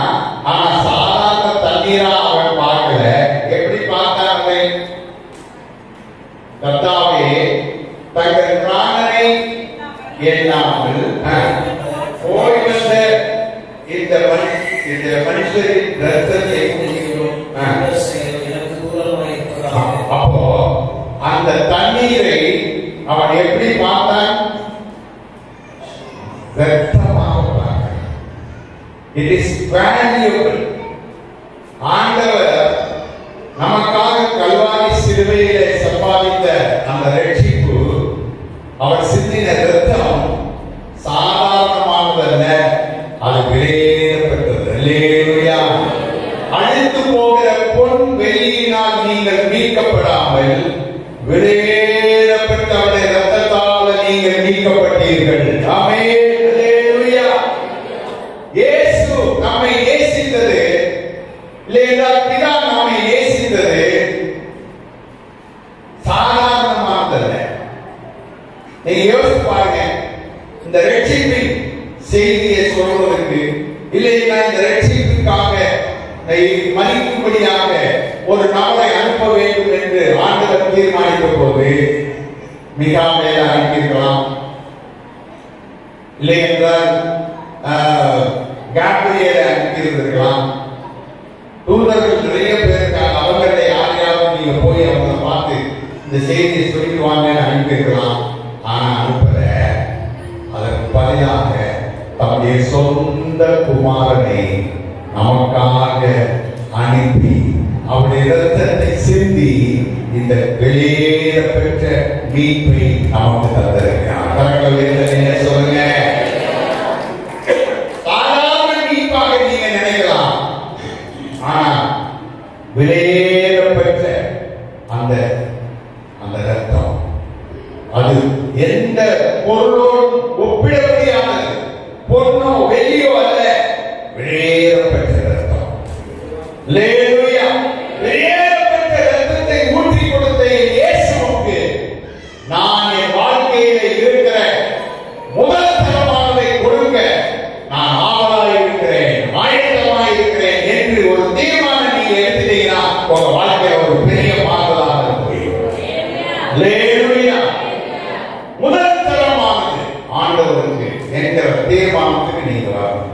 ஆனா சாதாரண தண்ணீரா அவன் பார்க்கல. எப்படி பார்த்தாங்க? கர்த்தாவே, தங்கள் பிராணனை எண்ணாமல் போய் வந்த இந்த மனுஷரின் ரத்தத்தை, அப்போ அந்த தண்ணீரை அவன் எப்படி பார்த்தான்? ரத்தமாக பார்த்தான். It is valuable. ஆண்டவர் நமக்காக கல்வாரி சிலுவையிலே சம்பாதித்த அந்த ரட்சிப்பு, அவர் சிந்தின ரத்தம் சாதாரணமானதல்ல, அது விலையேறப்பட்டது. அல்லேலூயா. அழிந்து போகிற பொன் வெள்ளியினால் நீங்கள் மீட்கப்படாமல் விலையேறப்பட்ட அவருடைய ரத்தத்தால் நீங்கள் மீட்கப்பட்டீர்கள். ஆமென். அல்லேலூயா. இயேசு நம்மை நேசித்தது, இல்லையா? பிதா நம்மை நேசித்தது சாதாரணமானதல்ல. நீங்க யோசிச்சு பாருங்க, இந்த ரட்சிப்பின் செய்தியை சொல்வதற்கு, இல்லைன்னா இந்த ரட்சிப்புக்காக மதிக்கும்படியாக ஒரு நபரை அனுப்ப வேண்டும் என்று ஆண்டவர் தீர்மானித்த போது மிகாவேலை அனுப்பியிருக்கலாம், இல்லை என்றால் காபிரியேலை அனுப்பியிருந்திருக்கலாம். தூதர்கள் நிறைய பேர் இருக்காங்க, அவர்களை யாரையாவது நீங்க போய் அவங்களை பார்த்து இந்த செய்தியை சொல்லிட்டு வாங்கன்னு அனுப்பியிருக்கலாம். ஆனா அனுப்பல. அதற்கு பதிலாக தம்முடைய சொந்த குமாரனை நமக்காக அனுப்பி அவருடைய இரத்தத்தை சிந்தி இந்த வெளியேறப்பெற்ற மீட்பை நமக்கு தந்திருக்கிறார். என்ன சொல்லுங்க? சாதாரண மீட்பாக நீங்க நினைக்கலாம், ஆனா வெளியேறப்பெற்ற அந்த ரத்தம், அது எந்த பொருளோடு ஒப்பிட முடியாதது. பொன்னோ வெள்ளியோ அல்ல, வெளியேறப்பட்ட ரத்தம். அல்லேலூயா. வெளியேறப்பட்ட ரத்தத்தை ஊற்றி கொடுத்த இயேசுவுக்கு நான் என் வாழ்க்கையில இருக்கிற முதல் தரமானதை கொடுக்க நான் ஆவலாய் இருக்கிறேன், ஆயத்தமாய் இருக்கிறேன் என்று ஒரு தீர்மானம் நீங்க எடுத்துட்டீங்கன்னா உங்க வாழ்க்கையில ஒரு பெரிய மாறுதலாக இருக்கும். அல்லேலூயா. முதல் தரமானது ஆண்டவருக்கு என்கிற தீர்மானத்துக்கு நீங்க வரணும்.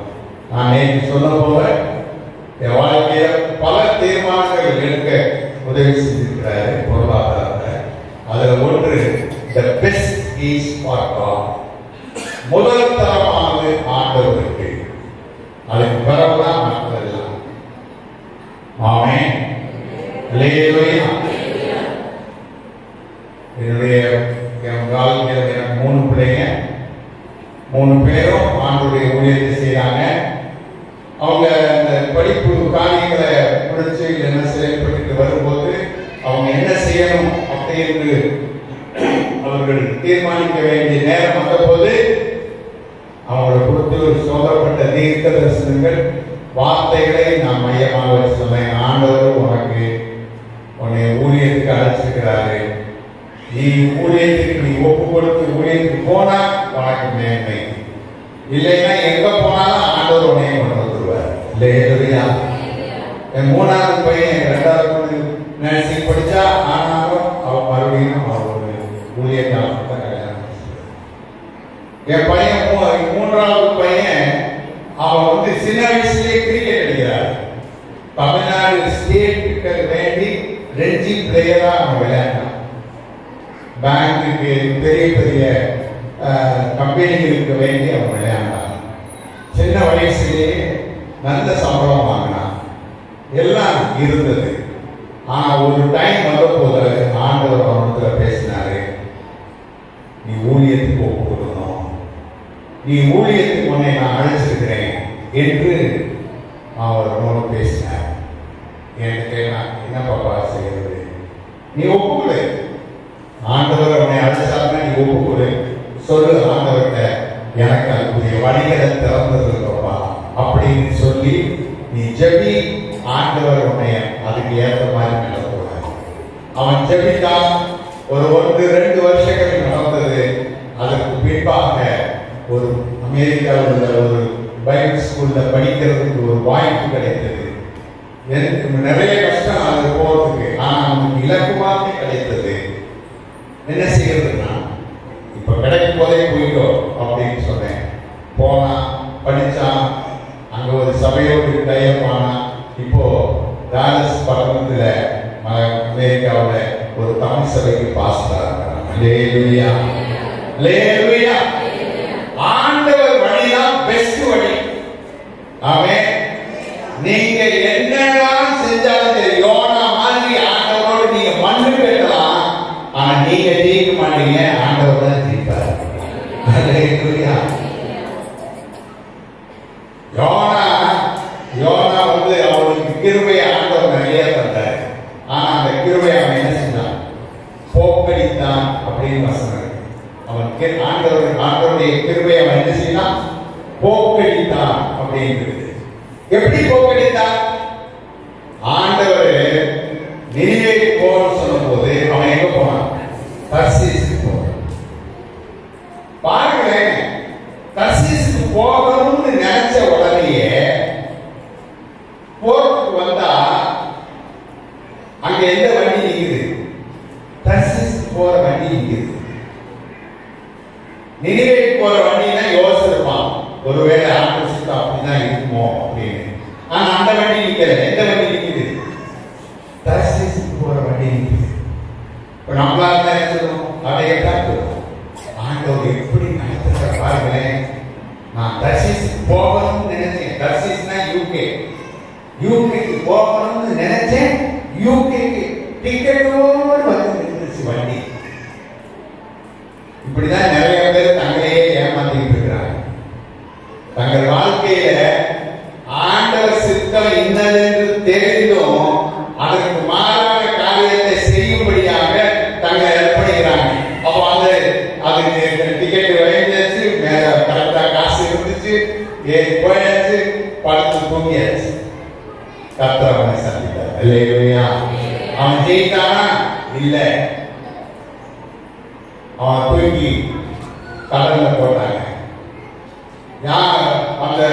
நான் நேற்று சொல்ல போல என் வாழ்க்கையில பல தீர்மானங்கள் எடுக்க உதவி செஞ்சிருக்கிறாரு பொருளாதாரத்தை. அதுல ஒன்று, the best is for God. முதல் தரமானது ஆண்டவருக்கு. அதுக்கு பிறகுதான் மற்றதெல்லாம். ஆமென். அல்லேலூயா. என்னுடைய வாழ்க்கையில் எனக்கு 3 பிள்ளைங்க. 3 பேரும் ஆண்டவருடைய ஊழியத்தை செய்யறாங்க. அவங்க அந்த படிப்பு காரியங்களை முடிச்சு என்ன செயல்பட்டு வரும்போது அவங்க என்ன செய்யணும் அப்படின்னு அவர்கள் தீர்மானிக்க வேண்டிய நேரம் வந்த போது அவங்களை கொடுத்து ஒரு சோதரப்பட்ட தீர்க்க தரிசனங்கள் வார்த்தைகளை நான் மையமாக வச்சு சொன்னேன். ஆண்டவர் உன்னை ஊழியத்துக்கு அழைச்சிருக்கிறாரு. நீ ஊழியத்துக்கு நீ ஒப்பு கொடுத்து ஊழியத்துக்கு போனா உனக்கு மேன்மை, இல்லைன்னா எங்க போனாலும் ஆண்டவர் உன்னைய கொண்டு வந்துருவார். இல்லையா? என் 3வது பையன் 2வது நர்சிங் படிச்சா, ஆனாலும் அவன் மறுபடியும் அவருடைய ஊழிய காலத்தை கல்யாணம். என் பையன் 3வது பையன் அவன் சின்ன வயசுலேயே கிரிக்கெட் அடிக்கிறார். தமிழ்நாடு ஸ்டேட்டுக்கு வேண்டி ரெஞ்சி பிளேயரா அவன் விளையாண்டான். பேங்குக்கு பெரிய பெரிய கம்பெனிகளுக்கு வேண்டி அவன் விளையாண்டான். சின்ன வயசுலேயே நல்ல சம்பளம் வாங்கினான். எல்லாம் இருந்தது. ஆனா ஒரு டைம் வந்த போது ஆண்டவர் அவனத்துல பேசினாரு, நீ ஊழியத்துக்கு ஒப்புக்கணும், நீ ஊழியத்துக்கு உன்னை நான் அழைச்சிருக்கிறேன் என்று அவர் பேசினார். எனக்கு என்ன பாப்பா செய்யறது? நீ ஒப்புக்கொடு, ஆண்டவர் உன்னை அழைச்சாருன்னா நீ ஒப்புக்கொடு, சொல்லு ஆண்டவர்கிட்ட எனக்கு அதுக்குரிய வழிகளை திறந்துருக்கப்பா அப்படின்னு சொல்லி நீ ஜெபி, ஆண்டவர் உன்னை அதுக்கு ஏற்ற மாதிரி நடத்துவார். அவன் ஜெபித்தான். ஒரு 1-2 வருஷங்கள் நடந்தது. அதற்கு பின்பாக ஒரு அமெரிக்காவில் உள்ள ஒரு பைபிள் ஸ்கூல்ல படிக்கிறதுக்கு ஒரு வாய்ப்பு கிடைத்தது. எனக்கு நிறைய கஷ்டம் அது போறதுக்கு, ஆனா அவனுக்கு இலக்குமாவே கிடைத்தது. என்ன செய்யறதுன்னா, இப்ப கிடைக்கும் போதே போயிட்டோ அப்படின்னு சொன்னேன். போனா படிச்சான். அங்க ஒரு சபையோடு டைப்பானா. இப்போ டாலஸ் பட்டணத்துல அமெரிக்காவில் ஒரு தமிழ் சபைக்கு பாஸ்டரா இருக்கிறான். அல்லேலூயா, அல்லேலூயா. ஆண்டவர் வழிதான் பெஸ்ட் வழி. ஆமென். நீங்க என்னெல்லாம் செஞ்சாலும் சரி, யோனா மாதிரி ஆண்டவரோடு நீங்க மண்ணு கட்டலாம், ஆனா நீங்க ஜெயிக்க மாட்டீங்க, ஆண்டவர் தான் ஜெயிப்பார். அல்லேலூயா. யோனா அவனுக்கு கிருபையை ஆண்டவர் நிறைய தந்தார். ஆனா அந்த கிருபையை அவன் என்ன செஞ்சான்? போக்கடித்தான் அப்படின்னு வசனம். அவன் ஆண்டவருடைய கிருபையை அவன் என்ன செய்யலாம்? போக்கடித்தான் அப்படிங்கிறது. எப்படி போக்கடித்தான்? ஆண்டவர் நினிவேக்கு போன்னு சொன்ன போது அவன் எங்க போனான்? தர்சீசுக்கு போனான். பாருங்களேன், தர்சீசுக்கு போகணும்னு நினைச்ச உடனேயே போர்க்கு வந்தா அங்க எந்த வண்டி நிக்குது? தர்சீசுக்கு போற வண்டி நிக்குது. நினிவேக்கு போற வண்டினா யோசிச்சிருப்பான், ஒருவேளை ஆப்போசிட் அப்படிதான் இருக்குமோ அப்படின்னு. ஆனா அந்த வண்டி நிக்கல. எந்த வண்டி நிக்குது? தர்சீசுக்கு போற வண்டி நிக்குது. இப்ப நம்மளால தான் என்ன சொல்லணும்? அதையத்தான் சொல்லணும். ஆண்டவர் எப்படி நடத்துற பாருங்களேன். நான் தர்சீசுக்கு போகணும்னு நினைச்சேன். தர்சீஸ்னா யூகேக்கு போகணும்னு நினைச்சேன். யூகேக்கு டிக்கெட்டோடு வந்து நின்றுச்சு வண்டி. இப்படிதான் நிறைய பேர் தங்களையே ஏமாத்திட்டு இருக்கிறாங்க. தங்கள் வாழ்க்கையில ஆண்டவர் சித்தம் இன்னதென்று தெரிந்தும் அதற்கு மாறான காரியத்தை செய்யும்படியாக தங்களை ஏற்படுகிறாங்க. அப்போ அதுக்கு டிக்கெட் வாங்கியாச்சு, மேல கரெக்டா காசு இருந்துச்சு, போயாச்சு, படுத்து தூங்கியாச்சு. கர்த்தர் அவனை சந்தித்தார். அல்லேலூயா. அவன் ஜெயித்தானா? இல்ல. அவன் தூக்கி கடல்ல போட்டாங்க. அந்த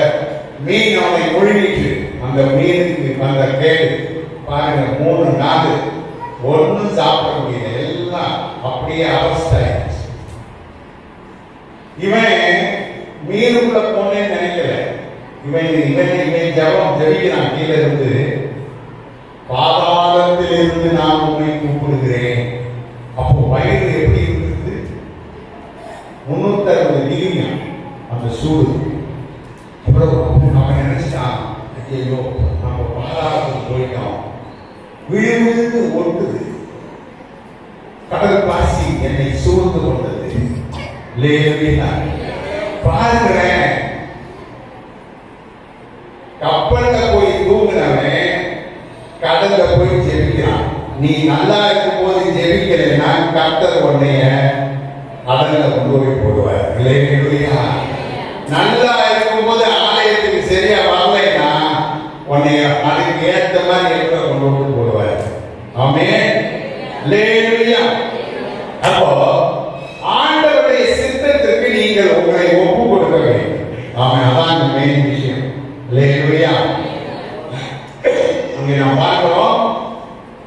மீன் அவனை முழுங்கிட்டு, அந்த மீனுக்கு அந்த கேடு பாருங்க, 3 நாள் ஒன்னும் சாப்பிட முடியல. எல்லாம் அப்படியே அவஸ்தாயிடுச்சு. இவன் மீனுக்குள்ள போனேன்னு நினைக்கல. இவன் ஜெபிக்கிறான். கீழே இருந்து, பாதாளத்தில் இருந்து நான் உன்னை கூப்பிடுகிறேன். அப்போ வயிறு எப்படி இருந்தது? 360 டிகிரி அந்த சூடு. அவன் நினைச்சு ஐயோ நம்ம பாதாளத்துக்கு போயிட்டோம், விழுந்து ஒட்டுது, கடல் பாசி என்னை சூழ்ந்து கொண்டது. பாருங்களேன், கப்பல்ல போய் தூங்குனவன் கடல்ல போய் ஜெபிக்கிறான். நீ நல்லா இருக்கும் போது ஜெபிக்கிறேன்னா கர்த்தர் உன்னைய கடல்ல கொண்டு போய் போடுவார். இல்லையா? நல்லா இருக்கும் போது ஆலயத்துக்கு சரியா வரலைன்னா உன்னைய அதுக்கு ஏற்ற மாதிரி எப்படி கொண்டு போய் போடுவார். ஆமென். அல்லேலூயா. அப்போ ஆண்டவருடைய சித்தத்திற்கு நீங்கள் உங்களை ஒப்பு கொடுக்க வேண்டும். ஆமென். அதான் மெயின் விஷயம். அல்லேலூயா. அங்கே நாம் பார்க்கிறோம்,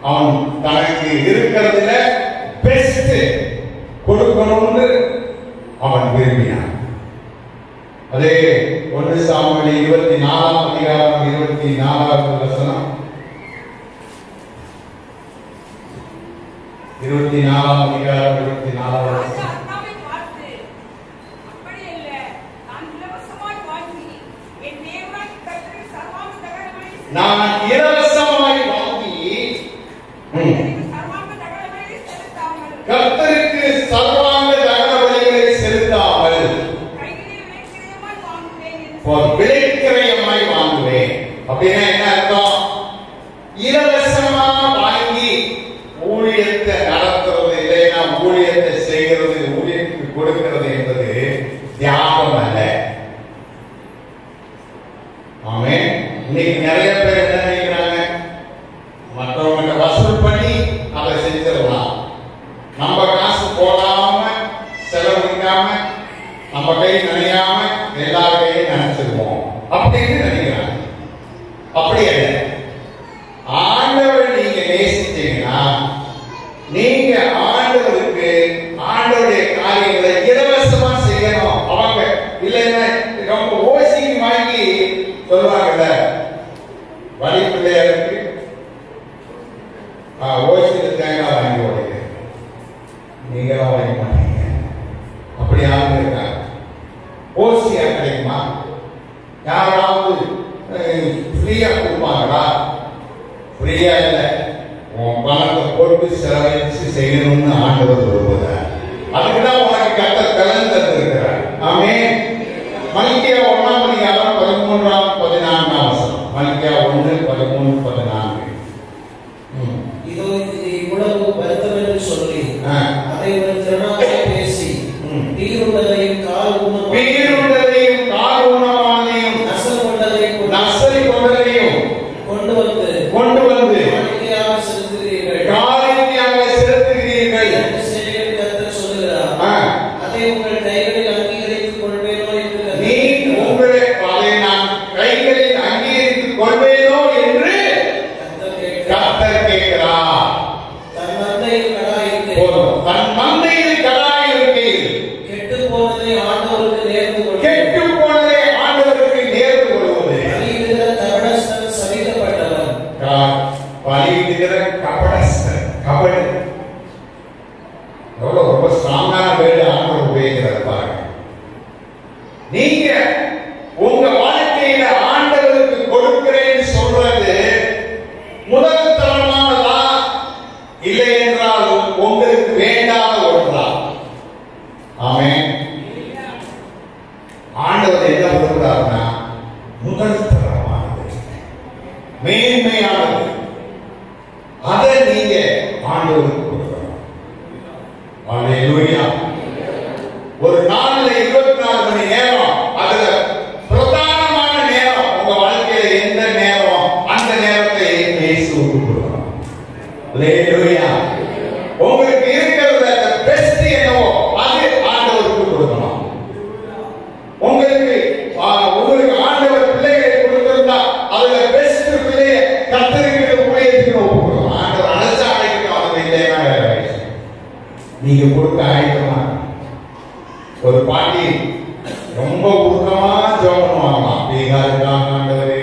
அவன் தனக்கு இருக்கிறதுல பெஸ்ட் கொடுக்கணும்னு அவன் விரும்பினான். அதே 1 சாமுவேல் 24 அதிகாரம் 24வது வசனம், 24 அதிகாரம் 24வது வசனம். நான் இலவசமாய் வாங்கி கர்த்தருக்கு சர்வாங்க தகன பலிகளை செலுத்தாமல் விலைக்கிரயமாய் வாங்குவேன். அப்படின்னா என்ன அர்த்தம்? இலவசமா வாங்கி ஊழியத்தை நடத்துறது இல்லைன்னா ஊழியத்தை செய்கிறது, ஊழியத்துக்கு கொடுக்கிறது என்பது தியாகம் அல்ல. ஆமென். இன்னைக்கு நிறைய பேர் என்ன நினைக்கிறாங்க, மற்றவங்க வசூல் பண்ணி அதை செஞ்சிடலாம், நம்ம காசு போடாம செலவழிக்காம நம்ம கை நினையாம எல்லார் கையும் நினைச்சிருவோம் அப்படின்னு நினைக்கிறாங்க. அப்படி அல்ல. ஆண்டவர் நீங்க நேசிச்சீங்கன்னா நீங்க ஆண்டவருக்கு ஆண்டவருடைய காரியங்களை இலவசமா செய்யணும். அவங்க இல்லைன்னா ரொம்ப ஓசிக்கு வாங்கி சொல்லுவாங்கல்ல, வழி பிள்ளையாருக்கு ஓசியில தேங்காய் வாங்கி ஓடுங்க, நீங்க வாங்க மாட்டீங்க. அப்படி யாரும் இருக்காங்க. ஓசியா கிடைக்குமா? யாராவது ஃப்ரீயா கொடுப்பாங்களா? ஃப்ரீயா இல்ல, உன் பணத்தை போட்டு செலவழிச்சு செய்யணும்னு ஆண்டவர் விரும்புகிறார். அதுக்குதான் உனக்கு கர்த்தர் பலன் தந்திருக்கிறார். ஆமென். மல்கியா 1ஆம் அதிகாரம் 13ஆம் 14ஆம் வசனம். மல்கியா 1:13-14. இதோ இது இவ்வளவு வருத்தம் என்று சொல்லி அதை ஒரு திறனாக பேசி பீருண்டதையும் கால் ஊனமானையும் நசல் கொண்டதையும் கொண்டு வந்து காணிக்கையாக செலுத்துகிறீர்கள் என்று கர்த்தர் சொல்லுகிறார். அதை உங்கள் கைகளில் அங்கீகரித்துக் கொள்வேனோ என்று கைகளில் அங்கீகரித்துக் கொள்வேனோ என்று கர்த்தர் கேட்கிறார். தன் மந்தையில் கடாய் இருக்கையில் கெட்டு போனதை ஆண்டவருக்கு நேர்ந்து கொள்வது, பலியிடுகிற கபடஸ்தன் சபிக்கப்பட்டவன். பலியிடுகிற கபடஸ்தன், கபடு எவ்வளவு ரொம்ப ஸ்ட்ராங்கான வேர்டு ஆண்டவர் உபயோகிக்கிறார் பாருங்க. நீங்க உங்க வாழ்க்கையில ஆண்டவருக்கு கொடுக்கிறேன்னு சொல்றது முதல் தரமானதா இல்லை என்றால் உங்களுக்கு வேண்டாத ஒன்றா? ஆமென். ஆண்டவர் என்ன விரும்புகிறார்னா முதல் தரமானது, மேன்மையானது. அதை நீங்க ஆண்டவருக்கு கொடுக்கணும். அல்லேலூயா. ஒரு நாள்ல 24 மணி நேரம், அதுல பிரதானமான நேரம் உங்க வாழ்க்கையில எந்த நேரம், அந்த நேரத்தை இயேசுவுக்கு கொடுக்கணும். அல்லேலூயா. உங்களுக்கு இருக்கிறதுல பெஸ்ட் என்னவோ அது ஆண்டவருக்கு கொடுக்கணும். உங்களுக்கு ஆண்டவர் பிள்ளைகளை கொடுத்திருந்தா அதுல பெஸ்ட் பிள்ளைய கர்த்தருக்கு ஊழியத்துக்கு ஒப்புக்கணும். ஆண்டவர் அழைச்சா அழைக்கணும், அது இல்லைன்னா வேற விஷயம். நீங்க கொடுக்க ஆயத்தமா. ஒரு பாட்டி ரொம்ப உருக்கமா ஜெபம் பண்ணுவாங்க. பீகாருக்காக ஆண்டவரே,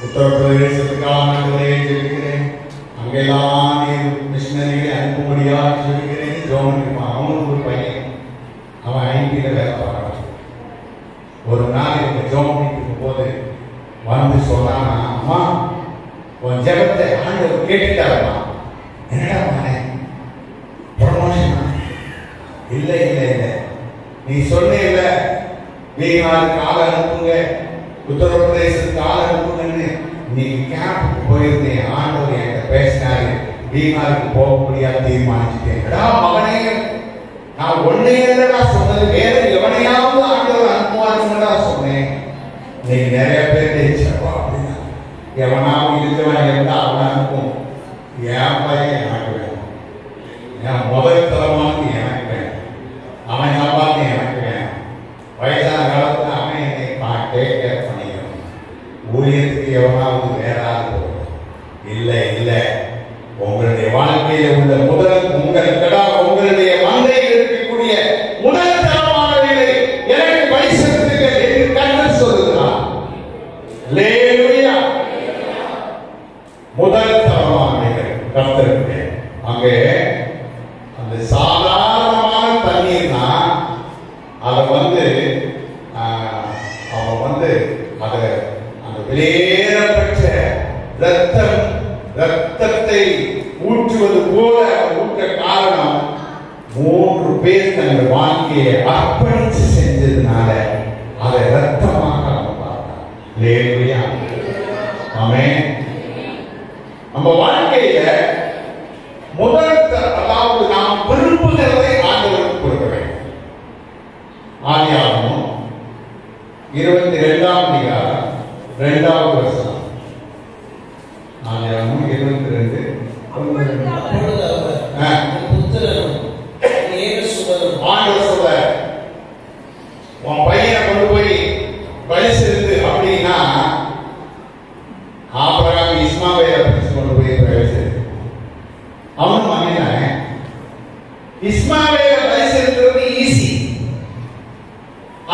உத்தரப்பிரதேசத்துக்காக ஆண்டவரே ஜெபிக்கிறேன், அங்கெல்லாம் நீர் மிஷினரிகளை அனுப்பும்படியா ஜெபிக்கிறேன் ஜெபம் பண்ணிருப்பான். அவனுக்கு ஒரு பையன், அவன் ஐடியில வேலை பார்க்கறான். ஒரு நாள் இவங்க ஜெபம் பண்ணிட்டு இருக்கும் போது வந்து சொன்னானா, அம்மா உன் ஜெபத்தை ஆண்டவர் கேட்டுட்டாருமா. என்னடா மகனே ப்ரமோஷனா? இல்லை இல்லை இல்லை, நீ சொன்ன பீகாருக்கு ஆள் அனுப்புங்க, உத்தரப்பிரதேசத்துக்கு ஆள் அனுப்புங்கன்னு நீங்க கேம்புக்கு போயிருந்தேன். ஆண்டவர் என்கிட்ட பேசினாரு, பீகாருக்கு போக முடியாது தீர்மானிச்சுட்டேன்டா மகனே. நான் ஒன்னையடா சொன்னது, வேற எவனையாவது ஆண்டவர் அனுப்புவாருங்கடா சொன்னேன். நீங்க நிறைய பேர் தெரிஞ்சப்பா அப்படின்னா எவனாவது இருக்கிறவன் இருந்தா அவன் அனுப்பும். என் பையன் எனக்கு வேணும், என் முதல் தரமானது எனக்கு வேணும், அவன் சம்பாத்தி எனக்கு வேணும். வயசான காலத்துல அவன் என்னை டேக் கேர் பண்ணிக்கணும். ஊழியத்துக்கு எவனாவது வேற ஆள் போகணும். இல்லை இல்லை, உங்களுடைய வாழ்க்கையில உள்ள முதல் உங்களுடைய மந்தையில் இருக்கக்கூடிய முதல் தரமானவர்களை எனக்கு பரிசுத்தீர்கள் என்று கர்த்தர் சொல்லுகிறார். அல்லேலூயா. முதல் தரமானவர்கள் கர்த்தருக்கு. அங்கே அந்த சாதாரணமான தண்ணீர்னா அதை அவன் அந்த வெளியேறப்பட்ட ரத்தத்தை ஊற்றுவது போல ஊற்ற காரணம் 3 பேர் தங்கள் வாழ்க்கையை அர்ப்பணித்து செஞ்சதுனால அதை ரத்தமாக அவன் பார்த்தான். அல்லேலூயா. ஆமென். நம்ம வாழ்க்கையில முதல் அதாவது நாம் விரும்புகிறதை ஆண்டவருக்கு கொடுக்க வேண்டும். ஆதியாகமம் 22ஆம் அதிகாரம் 2வது வசனம். ஆதியாகமம் 22 ஆண்டவர் சொல்றார், உன் பையனை கொண்டு போய் பலி செலுத்து அப்படின்னா ஆபிரகாம் இஸ்மாவேலை கொண்டு போய் பலி செலுத்து. அவனும் மன்னினானே. இஸ்மாவேலை பலி செலுத்துறது ஈஸி.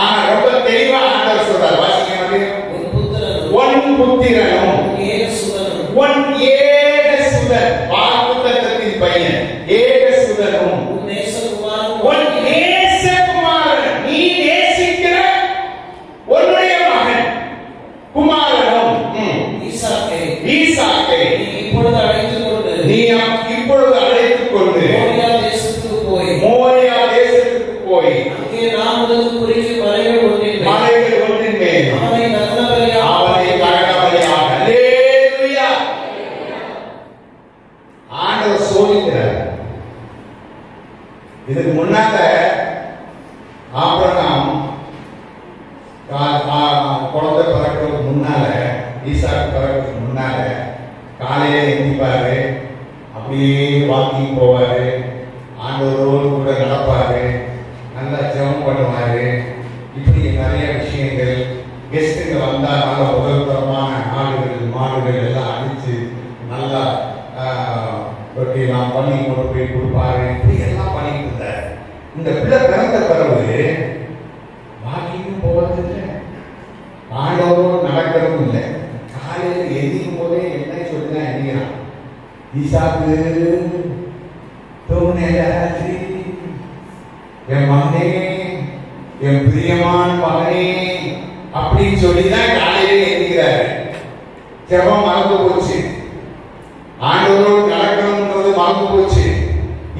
ஆனா ரொம்ப தெளிவா ஆண்டவர் சொல்றார், வாசிங்க. உன் புத்திரனும் உன் ஏகசுதன், வாக்குத்தத்தத்தின் பையன் ஏகசுதனும் உன் நேசகுமாரன், நீ நேசிக்கிற உன்னுடைய மகன் குமாரனும் ஈசாக்கை நீ இப்பொழுது அழைத்துக் கொண்டு மோரியா தேசத்துக்கு போய் அங்கே நான் உனக்கு குறித்து மலைகள் ஒன்றின் மேல் அவனை தகனபலியாக. அல்லேலூயா. ஆண்டவர் சோதிக்கிறார். இதுக்கு முன்னால ஆபிரகாம் குழந்தை பிறக்கிறதுக்கு முன்னால, ஈசாக்கு பிறக்கிறதுக்கு முன்னால காலையில எந்திப்பாரு, அப்படியே வாக்கிங் போவாரு, ஆண்டவரோடு கூட நடப்பாரு, நல்லா ஜெபம் பண்ணுவாரு. இப்படி நிறைய விஷயங்கள். கெஸ்ட்டுங்க வந்தா நல்ல உதவிகரமான ஆடுகள் மாடுகள் எல்லாம் அடிச்சு நல்லா ரொட்டியெல்லாம் பண்ணி கொண்டு போய் கொடுப்பாரு. இப்படி எல்லாம் பண்ணிட்டு இருந்தாரு. இந்த பிள்ளை பிறந்த பிறகு வாக்கிங்கும் போவது இல்லை, ஆண்டவரோடு நடக்கிறதும் இல்லை. காலையில் எதிர்க்கும் போதே என்ன சொல்லிதான் எண்ணிக்கிறான், ஈசாக்கு தூணேராசி, என் மகனே, என் பிரியமான மகனே அப்படின்னு சொல்லிதான் காலையிலே எண்ணிக்கிறாரு. ஜெபம் மறந்து போச்சு, ஆண்டவரோடு நடக்கணும்ன்றது மறந்து போச்சு.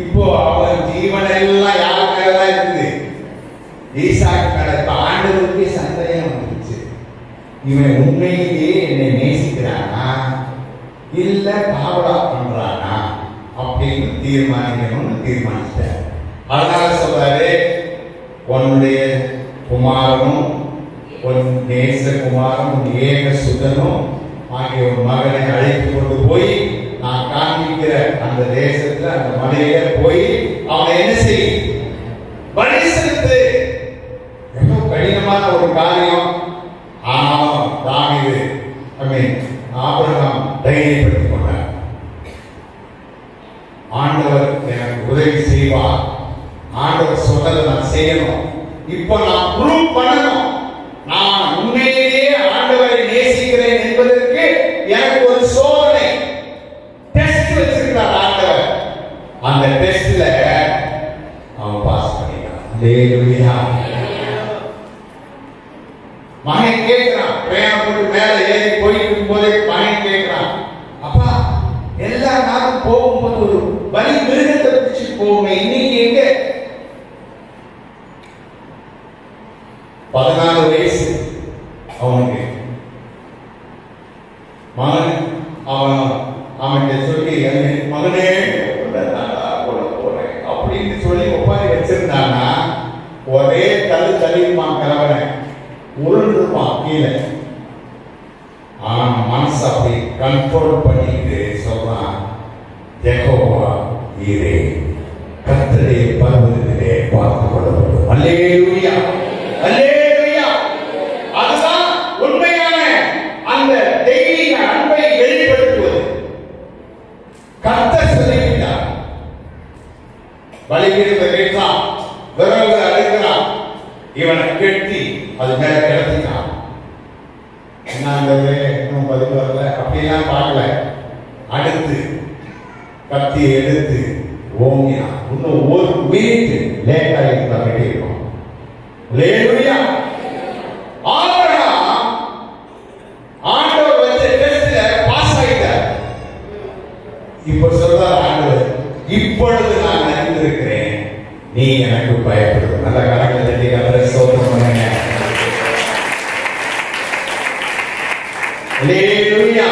இப்போ அவன் ஜீவனெல்லாம் யார் மேலதான் இருக்குது? ஈசாக்கு மேல. ஆண்டவருக்கு சந்தேகம் வந்துச்சு, இவன் உண்மையிலேயே என்னை நேசிக்கிறானா இல்ல பாவலா பண்றானா அப்படின்னு தீர்மானிக்கணும்னு தீர்மானிச்சார். அதனால சொல்றாரு, உன்னுடைய குமாரனும் உன் நேசகுமாரனும் உன் ஏக சுதனும் ஆகிய உன் மகனை அழைத்து கொண்டு போய் நான் காண்பிக்கிற அந்த தேசத்துல அந்த மலையில போய் அவனை என்ன செய்ய பலி செலுத்து. எவ்வளவு கடினமான ஒரு காரியம். ஆனாலும் தாவீது ஆபிரகாம் தைரியப்படுத்திக் கொண்டார். ஆண்டவர் எனக்கு உதவி செய்வார், ஆண்டவர் சொன்னதை நான் செய்யணும், இப்போ நான் ப்ரூவ் பண்ணணும், நான் உண்மையிலேயே ஆண்டவரை நேசிக்கிறேன் என்பதற்கு எனக்கு ஒரு சோதனை டெஸ்ட் வச்சிருக்கிறார் ஆண்டவர். அந்த டெஸ்ட்ல அவன் பாஸ் பண்ணிட்டான். அல்லேலூயா. மகன் கேட்கிறான், பிரயாணப்பட்டு மேல ஏறி போயிட்டு மகன் அவன் சொல்லி மகனே போறேன் அப்படின்னு சொல்லி ஒப்பாரி வச்சிருந்தாங்கன்னா ஒரே தள்ளிருப்பான் கிழவனை, உருண்டுருப்பான் கீழே. ஆனா மனசு அப்படி கண்ட்ரோல் பண்ணிட்டு சொல்றான், யெகோவா ஈரே, கர்த்தருடைய பர்வதத்திலே பார்த்து கொள்ளப்படும். அல்லேலூயா, அல்லேலூயா. அதுதான் உண்மையான அந்த தெய்வீக அன்பை வெளிப்படுத்துவது. கர்த்தர் சொல்லிவிட்டார். பலிபீடத்தை கேட்டான், விரல்களை அழைக்கிறான், இவனை கெட்டி அது மேல கிடத்தினான். என்னங்கிறது இன்னும் பதில் வரல, அப்படிலாம் பார்க்கல. அடுத்து கத்தி எடுத்து ஓங்கினான். இன்னும் ஒரு மினிட் லேட்டா இருந்தா கட்டியிருக்கோம். அல்லேலூயா. ஆபிரகாம் ஆண்டவர் வச்ச டெஸ்ட்ல பாஸ் ஆயிட்டார். இப்ப சொல்றார் ஆண்டவர், இப்பொழுது நான் அறிந்திருக்கிறேன், நீ எனக்கு பயப்படுது. நல்ல கணக்கு தட்டி கத்தரை ஸ்தோத்திரம் பண்ணுங்க. அல்லேலூயா.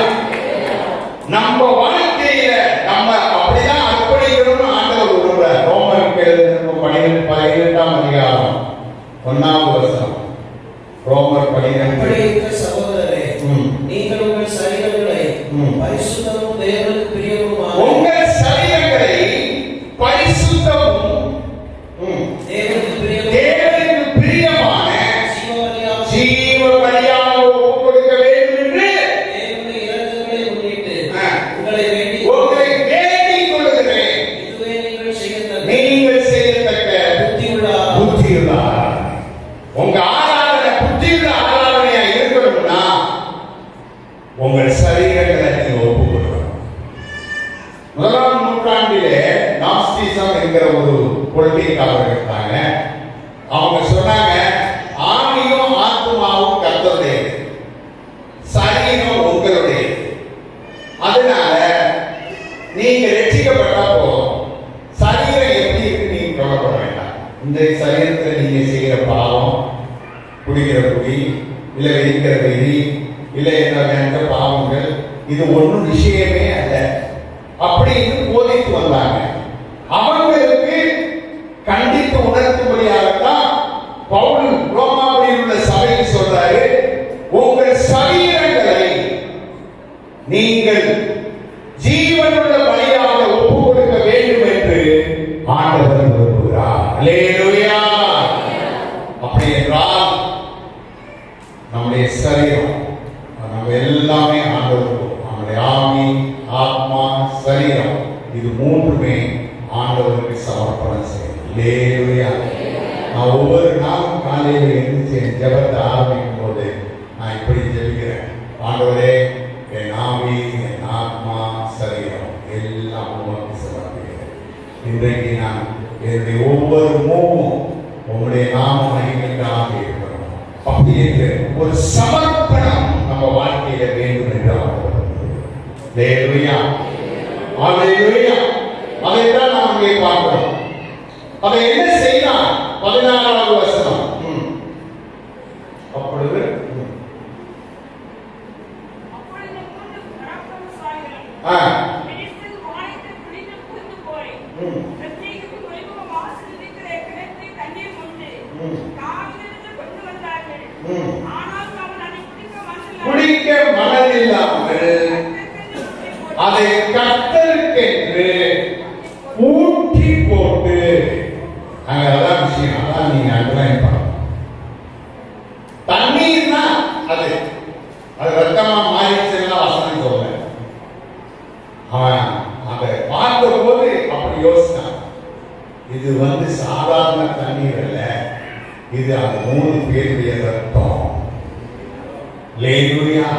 நம்ம வாழ்க்கையில நம்ம அப்படிதான் அர்ப்பணிக்கணும்னு ஆண்டவர் விரும்புறார். ரோமருக்கு 12ஆம் அதிகாரம் 1ஆவது வசனம். ரோமர் 12. சகோதரரே, நீங்கள் உங்கள் சரீரங்களை பரிசுத்தமும் தேவனுக்கு பிரியமுமான உங்கள் சரீரங்களை பரிசுத்தமும் தேவனுக்கு பிரியமான ஜீவ பலியாக ஒப்புக் கொடுக்க வேண்டும் என்று தேவனுடைய இரக்கங்களை முன்னிட்டு உங்களை வேண்டிக் கொள்கிறேன். இதுவே நீங்கள் செய்யத்தக்க புத்தியுள்ள உங்க ஆராதனை புத்தியுள்ள ஆராதனையா இருக்கணும்னா உங்கள் சரீரங்களை நீங்க ஒப்புக் கொடுக்கணும். 1ஆம் நூற்றாண்டிலே நாஸ்திசம் என்கிற ஒரு கொள்கைக்காரர் இருந்தாங்க. அவங்க சொன்னாங்க, ஆவியும் ஆத்மாவும் கர்த்தருடையது, சரீரம் உங்களுடையது. அதனால நீங்க ரட்சிக்கப்பட்டா போதும், சரீரம் எப்படி இருக்கு நீங்க கவலைப்பட வேண்டாம். இந்த சரீரத்தில் நீங்க செய்கிற பாவம், குடிக்கிற குடி, இல்ல வெடிக்கிற வெறி, இல்ல என்ன பாவங்கள், இது ஒன்றும் விஷயமே அல்ல அப்படின்னு போதித்து வந்தாங்க. அவங்களுக்கு கண்டித்து உணர்த்தும்படியாகத்தான் பவுல் ரோமாபுரியில் உள்ள சபையில் சொல்றாரு, உங்கள் சரீரங்களை நீங்கள் ஜீவனுள்ள பலியாக ஒப்புக் கொடுக்க வேண்டும் என்று ஆண்டவர் விரும்புகிறார். அல்லேலூயா. அப்படி என்றால் நம்முடைய சரீரம், நம்ம எல்லாமே ஆண்டவர், நம்முடைய ஆவி, ஆத்மா, சரீரம், இது மூன்றுமே ஆண்டவருக்கு சமர்ப்பணம் செய்யும். அல்லேலூயா. நான் ஒவ்வொரு நாளும் காலையில் எழுந்து ஜெபத்தை ஆரம்பிக்கும் போது நான் இப்படி ஜெபிக்கிறேன், ஆண்டவரே, என் ஆவி, என் ஆத்மா, சரீரம் எல்லாம் உமக்கு சமர்ப்பிக்கிறேன். இன்றைக்கு நான் என்னுடைய ஒவ்வொரு மூவும் உங்களுடைய நாம மகிமைக்காக இருக்கணும். அப்படி என்று ஒரு சமர்ப்பணம் நம்ம வாழ்க்கையில வேண்டும் என்று ஆண்டவர். அல்லேலூயா, அல்லேலூயா. அதைத்தான் நாம் அங்கே பார்க்கிறோம். அதை என்ன செய்யலாம்? 14ஆவது வசனம். அப்பொழுது குடிக்க மனதில்லாமல் அதை கர்த்தருக்கென்று ஊற்றி போட்டு, அதான் விஷயம். அதான் நீங்க அண்டர்லைன் பண்ணணும். தண்ணீர்னா அது ரத்தமா மாறிச்சுன்னா வசனம் சொல்ல. அவன் அதை பார்த்த போது அப்படி யோசிச்சான், இது சாதாரண தண்ணீர் அல்ல, இது அந்த 3 பேருடைய ரத்தம். அல்லேலூயா.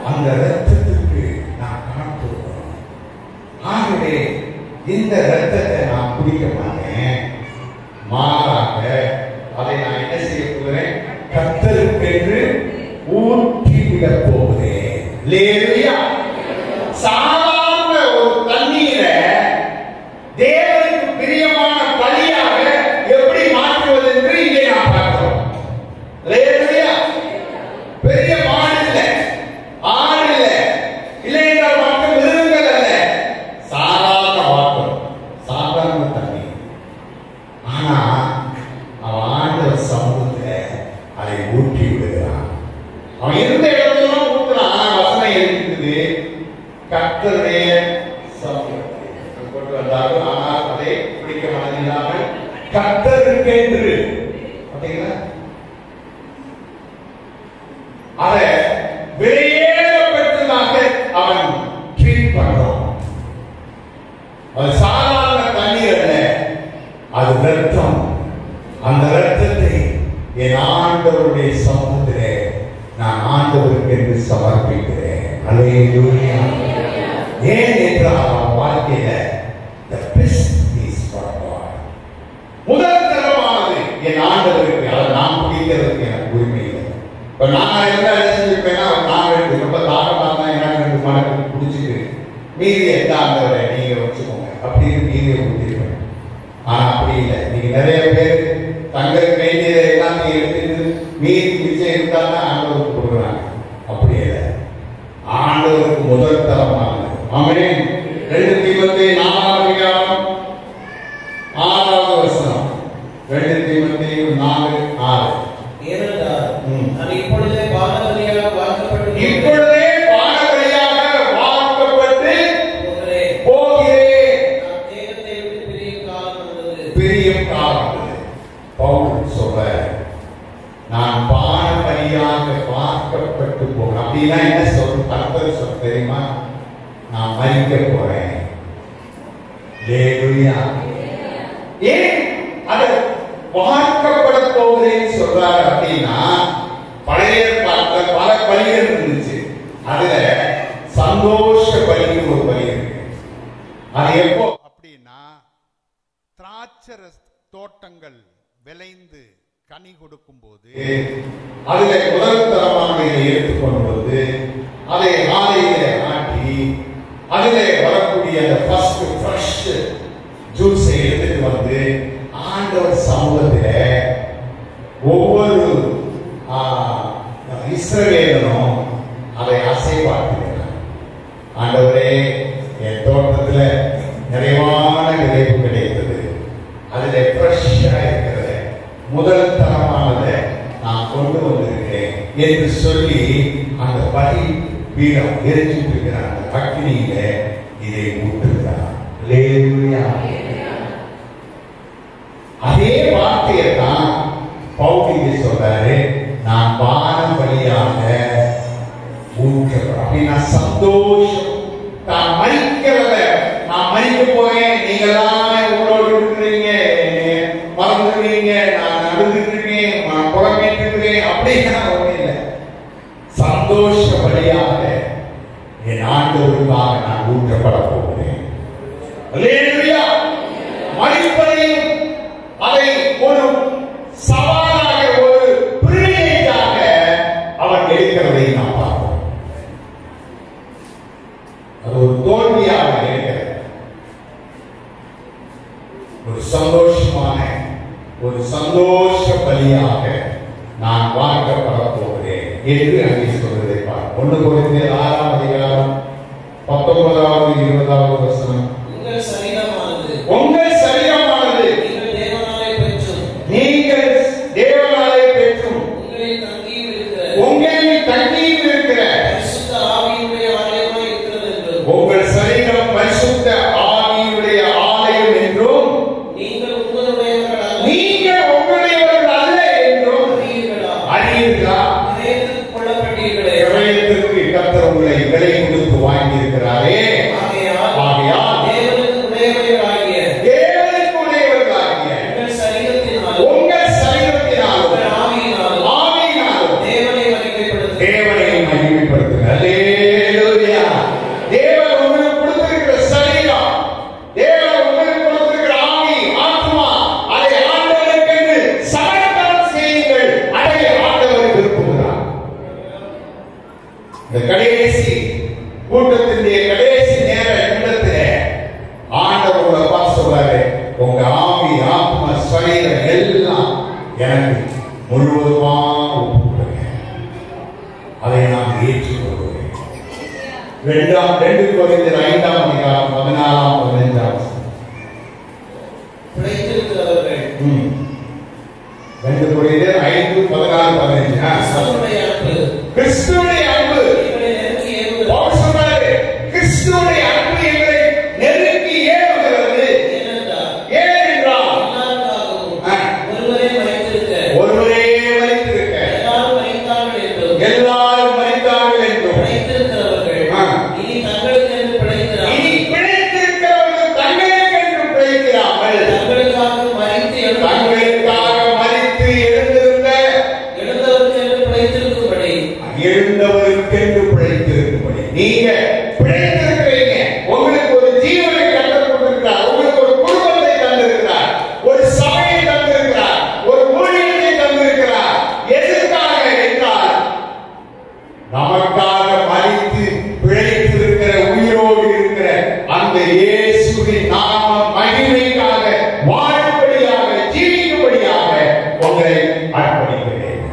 அந்த ரத்தத்துக்கு நான் கணக்கு கொடுக்கணும். ஆகவே இந்த ரத்தத்தை நான் குடிக்க மாட்டேன், மாறாக அதை நான் என்ன செய்ய போகிறேன்? கர்த்தருக்கென்று ஊற்றி விட போகிறேன். அல்லேலூயா. சாதாரண ஒரு தண்ணீரை தேவனுக்கு பிரியமான பலியாக எப்படி மாற்றுவது என்று இங்கே நாம் பார்க்கிறோம். அல்லேலூயா. பெரிய மாடு இல்ல, ஆடு இல்ல, கர்த்தருடைய சமூகத்தை கொண்டு வந்தார்கள். ஆனால் அதை பிடிக்க மனதில்லாமல் கர்த்தருக்கென்று பார்த்தீங்களா அதை விலையேறப்பட்டதாக அவன் ட்ரீட் பண்றான். அது சாதாரண தண்ணீர் அல்ல, அது ரத்தம். அந்த ரத்தத்தை என் ஆண்டவருடைய சமூகத்திலே நான் ஆண்டவருக்கு என்று சமர்ப்பிக்கிறேன். அல்லேலூயா. ஏன் என்றால் அவன் வாழ்க்கையில the best is for God. முதல் தரமானது என் ஆண்டவருக்கு. அதை நான் பிடிக்கிறதுக்கு எனக்கு உரிமை இல்லை. இப்ப நான் என்ன செஞ்சிருப்பேன்னா, நான் ரொம்ப தாகமா தான் எனக்கு 2 மணக்கு குடிச்சிட்டு மீதியை எந்த ஆண்டவரை நீங்க வச்சுக்கோங்க அப்படின்னு மீதியை கொடுத்திருப்பேன். ஆனா அப்படி இல்லை. நீங்க நிறைய பேர் தங்களுக்கு வேண்டியதை எல்லாத்தையும் எடுத்துட்டு மீதி மிச்சம் இருந்தாலும் ஆண்டவருக்கு கொடுக்குறாங்க. அப்படி இல்லை, ஆண்டவருக்கு முதல் தரமானது. ஆமென். 2 தீமோத்தேயு 4ஆம் அதிகாரம் 6வது வசனம். 2 தீமோத்தேயு 4:6. ஏனென்றால் நான் இப்பொழுதே பானபலியாக வார்க்கப்பட்டு போகிறேன். நான் தேகத்தை விட்டு பிரியும் காலம் வந்தது. பிரியும் காலம் வந்தது. பவுல் சொல்றார், நான் பானபலியாக வார்க்கப்பட்டு போகிறேன். அப்படின்னா என்ன சொல்ல தெரியுமா? நான் மரிக்க போறேன். அல்லேலூயா. ஏன் அது வார்க்கப்பட போகிறேன்னு சொல்றாரு அப்படின்னா, பழைய காலத்துல பல பலிகள் இருந்துச்சு. அதுல சந்தோஷ பலிக்கு ஒரு பலி இருக்கு. அது எப்போ அப்படின்னா, திராட்சை தோட்டங்கள் விளைந்து கனி கொடுக்கும் போது அதுல முதல் தரமானதை எடுத்துக்கொண்டு வந்து அதை ஆலையில ஆட்டி அதிலே வரக்கூடிய அந்த ஃபர்ஸ்ட் ஃப்ரெஷ் ஜூஸை எடுத்துட்டு வந்து ஆண்டவர் சமூகத்தில ஒவ்வொரு இஸ்ரவேலனும் அதை அசைவாட்டுகிறார். ஆண்டவரே, என் தோட்டத்துல நிறைவான விளைவு கிடைத்தது, அதுல ஃப்ரெஷ்ஷா இருக்கிறத முதல் தரமானதை நான் கொண்டு வந்திருக்கிறேன் என்று சொல்லி அந்த பலி பீடம் எரிச்சிட்டு இருக்கிற அந்த அக்னியில இதை ஊற்றுகிறார். அல்லேலூயா. அதே வார்த்தையை தான் பவுல் சொல்றாரு, நான் பானம் வழியாக ஊற்றுகிறேன். அப்படின்னா சந்தோஷம். நான் மறிக்கிறத, நான் மறிக்க போறேன், நீங்களாம் உங்களோடு இருக்கிறீங்க, மறந்துடுவீங்க, நான் நடந்துருக்கேன், நான் புறமேட்டு இருக்கிறேன் அப்படின்னா ஒண்ணு இல்லை. சந்தோஷ வழியாக என் ஆண்டவருக்காக நான் ஊற்றப்பட போகிறேன். அல்லேலூயா. மறிப்பதையும் அதை ஒரு சவாலாக, ஒரு பிரிவிலேஜாக அவன் எடுக்கிறதை நாம் பார்க்கிறோம். அது ஒரு தோல்வியாக இருக்கிறது. ஒரு சந்தோஷமான, ஒரு சந்தோஷ பலியாக நான் வாக்கப்பட போகிறேன் என்று அங்கே சொல்வதை பார்க்கிறோம். 1 கொரிந்தியர் 6ஆம் அதிகாரம் 19வது 20வது வசனம். உங்கள் சரீரமானது நீங்கள் தேவனாலே பெற்றும் உங்களில் தங்கியும் இருக்கிற பரிசுத்த ஆவியுடைய ஆலயமாய் இருக்கிறது என்றும், உங்கள் சரீரம் பரிசுத்த ஆவியுடைய ஆலயம் என்றும், நீங்கள் உங்களுடையவர்கள் அல்ல என்றும் அறியீர்களா? இதயத்திற்கு கர்த்தர் உங்களை விலை கொடுத்து வாங்கி இருக்கிறாரே. ஆகையால் தேவனுக்கு உடையவர்களாகிய உங்கள் சரீரத்தினாலும் ஆவியினாலும் தேவனை மகிமைப்படுத்துங்கள். அல்லேலூயா. தேவன் உங்களுக்கு கொடுத்திருக்கிற சரீரம், தேவன் உங்களுக்கு கொடுத்திருக்கிற ஆவி, ஆத்மா, அதை ஆண்டவருக்கென்று சமர்ப்பணம் செய்யுங்கள். அதை ஆண்டவர் விரும்புகிறார். இந்த கடைசி கூட்டத்தினுடைய கடைசி நேர நிமிடத்திலே ஆண்டவர் உங்களை பார்த்து சொல்றாரு, உங்க ஆவி, ஆத்மா, சரீரம் எல்லாம் எனக்கு முழுவதுமா ஒப்புக்கொடுங்க, அதை நான் ஏற்றுக்கொள்கிறேன். 2 கொரிந்தியர் 5ஆம் அதிகாரம் 14ஆம் 15ஆம் பிழைத்திருக்கிறவர்கள் 2 கொரிந்தியர் 5:14-15. கிறிஸ்துவுடைய அன்பு, பவுல் சொல்றாரு, கிறிஸ்துவுடைய நீங்க பிழைத்திருக்கிறீங்க. உங்களுக்கு ஒரு ஜீவனை கற்றுக் கொடுத்திருக்கிறார், உங்களுக்கு ஒரு குடும்பத்தை தந்திருக்கிறார், ஒரு சபையை தந்திருக்கிறார், ஒரு ஊழியத்தை தந்திருக்கிறார். எதற்காக என்றால் நமக்காக மரித்து பிழைத்திருக்கிற உயிரோடு இருக்கிற அந்த இயேசுவின் நாம மகிமைக்காக வாழும்படியாக ஜீவிக்கும்படியாக உங்களை அர்ப்பணிக்கிறேன்.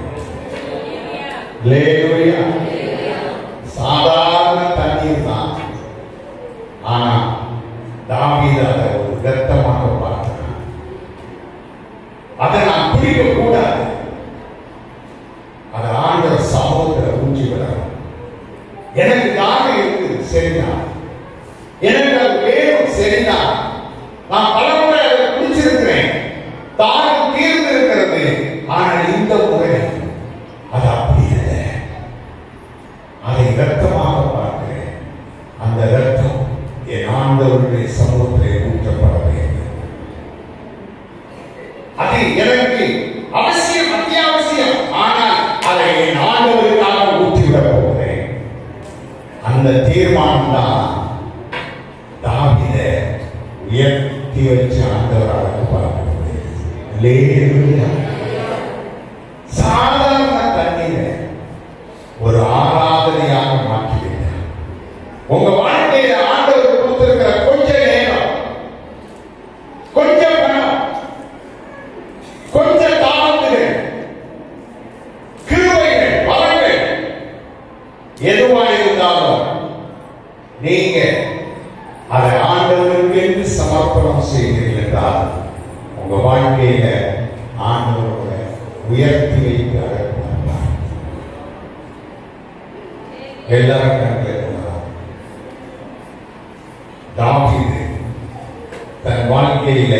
அல்லேலூயா. சாதாரண தண்ணீர் தான், ஆனா தாவீது அதை ஒரு இரத்தமாக பார்க்கிறான். அதை நான் குடிக்க கூடாது, அதை ஆண்டவர் சமூகத்தில் ஊற்றி விடணும். எனக்கு தாகம் இருக்குது, சரிதான். எனக்கு அது வேணும், சரிதான். நான் பலமுறை அதை குடிச்சிருக்கிறேன், தாகம் தீர்ந்து இருக்கிறது. ஆனால் இந்த முறை அது அப்படி இல்லை. அதை இரத்தமாக பார்க்கிறேன். அந்த இரத்தம் என் ஆண்டவருடைய சமூகத்திலே ஊற்றப்பட வேண்டும். அது எனக்கு அவசியம், அத்தியாவசியம். ஆனால் அதை என் ஆண்டவருக்காக ஊற்றிவிடப் போகிறேன். அந்த தீர்மானம் தான் தாவீதை உயர்த்தி வச்சு ஆண்டவராக பார்க்கிறேன். சாதாரண தண்ணீரை ஒரு ஆராதனையாக மாற்றிவிட்டார். உங்க வாழ்க்கையில ஆண்டவர் கொடுத்திருக்கிற கொஞ்ச நேரம், கொஞ்சம் பணம், கொஞ்சம் தாமத்துகள், கிருபைகள், வரங்கள் எதுவா இருந்தாலும் நீங்க அதை ஆண்டவருக்கு என்று சமர்ப்பணம் செய்கிறீர்கள் என்றால் உங்க வாழ்க்கையில ஆண்டவரோட உயர்த்தி வைத்து அழைப்பார். எல்லாரும் கணக்கில் தாவீது தன் வாழ்க்கையில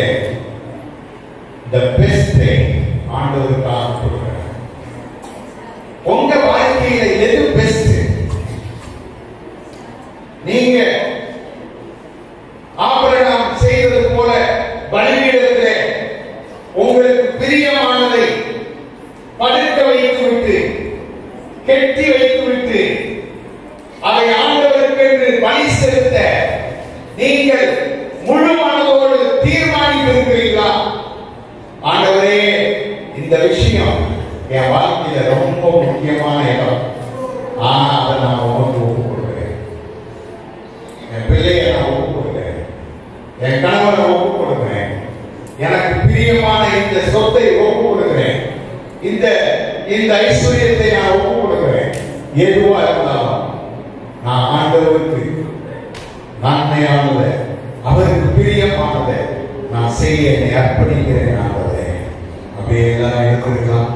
the best thing ஆண்டவருக்காக கொடுக்கிறார். உங்க வாழ்க்கையில எது பெஸ்ட்? நீங்க ஆபிரகாம் செய்தது போல பலிபீடத்திலே உங்களுக்கு பிரியமானதை படுக்க வைத்துவிட்டு, கெட்டி வைத்துவிட்டு, அதை ஆண்டவருக்கு என்று பலி செலுத்த நீங்கள் முழு மனதோடு தீர்மானித்திருக்கிறீர்களா? ஆண்டவரே, இந்த விஷயம் என் வாழ்க்கையில ரொம்ப முக்கியமான இடம், ஆனா அதை நான் உனக்கு ஒப்புக் கொடுக்கிறேன். என் பிள்ளையை நான் ஒப்புக் கொடுக்கிறேன், என் கணவனை ஒப்புக் கொடுக்கிறேன், எனக்கு பிரியமான இந்த சொத்தை ஒப்புக் கொடுக்கிறேன், இந்த ஐஸ்வர்யத்தை நான் ஒப்புக் கொடுக்கிறேன். எதுவா இருந்தாலும் நான் ஆண்டவருக்கு நன்மையானதை, அவருக்கு பிரியமானதை நான் செய்ய என்னை அர்ப்பணிக்கிறேன். ஆண்டவரே, அப்படியே எல்லாரும் இருந்திருக்கலாம்.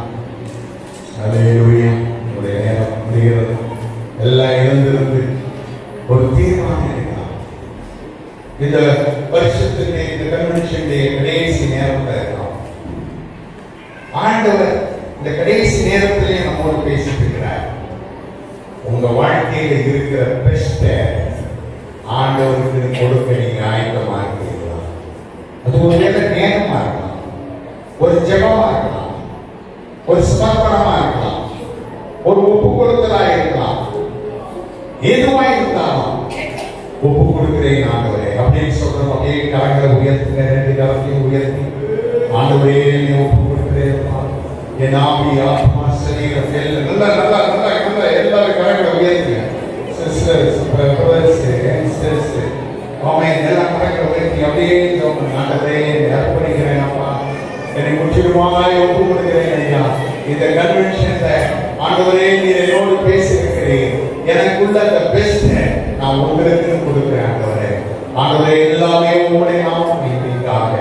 அல்லேலூயா. உங்களுடைய நேரம் முடிகிறது. எல்லாம் இருந்திருந்து ஒரு தீர்மானம் இருக்கலாம். இந்த வருஷத்துக்கு இந்த கன்வென்ஷன் கடைசி நேரத்தில் இருக்கலாம். ஆண்டவர் இந்த கடைசி நேரத்திலே நம்மோடு பேசிட்டு இருக்கிறார். உங்க வாழ்க்கையில இருக்கிற பெஸ்ட ஆண்டவருக்கு கொடுக்க நீங்க ஆயத்தமா இருக்கிறீங்களா? அது ஒரு வேலை நேரமா இருக்கலாம், ஒரு ஜெபமா இருக்கலாம், ஒரு சமர்ப்பணமா இருக்கலாம், ஒரு ஒப்பு கொடுத்தலா இருக்கலாம். எதுவா இருந்தாலும் ஒப்பு கொடுக்கிறேன் ஆண்டவரே அப்படின்னு சொல்றோம். அப்படியே கரங்களை உயர்த்துங்க, ரெண்டு கரத்தையும் உயர்த்தி ஆண்டவரே என்னை ஒப்பு கொடுக்கிறேன். என் ஆவி, ஆத்மா, சரீரம் எல்லாம் நல்லா நல்லா நல்லா நல்லா எல்லாரும் கரங்களை உயர்த்துங்க. சிஸ்டர்ஸ், பிரதர்ஸ், யங்ஸ்டர்ஸ், ஆமென். எல்லாம் கரங்களை உயர்த்தி அப்படியே ஆண்டவரே என்னை அர்ப்பணிக்கிறேன். அப்பா, என்னை முற்றிலுமாய் ஒப்பு கொடுக்கிறேன் ஐயா. இந்த கன்வென்ஷன்ல ஆண்டவரே நீர் என்னோடு பேசியிருக்கிறேன். எனக்குள்ள அந்த பெஸ்ட் நான் உங்களுக்கு கொடுக்கிறேன் ஆண்டவரே. ஆண்டவரே எல்லாமே உங்களுடைய நாமம் மகிமைக்காக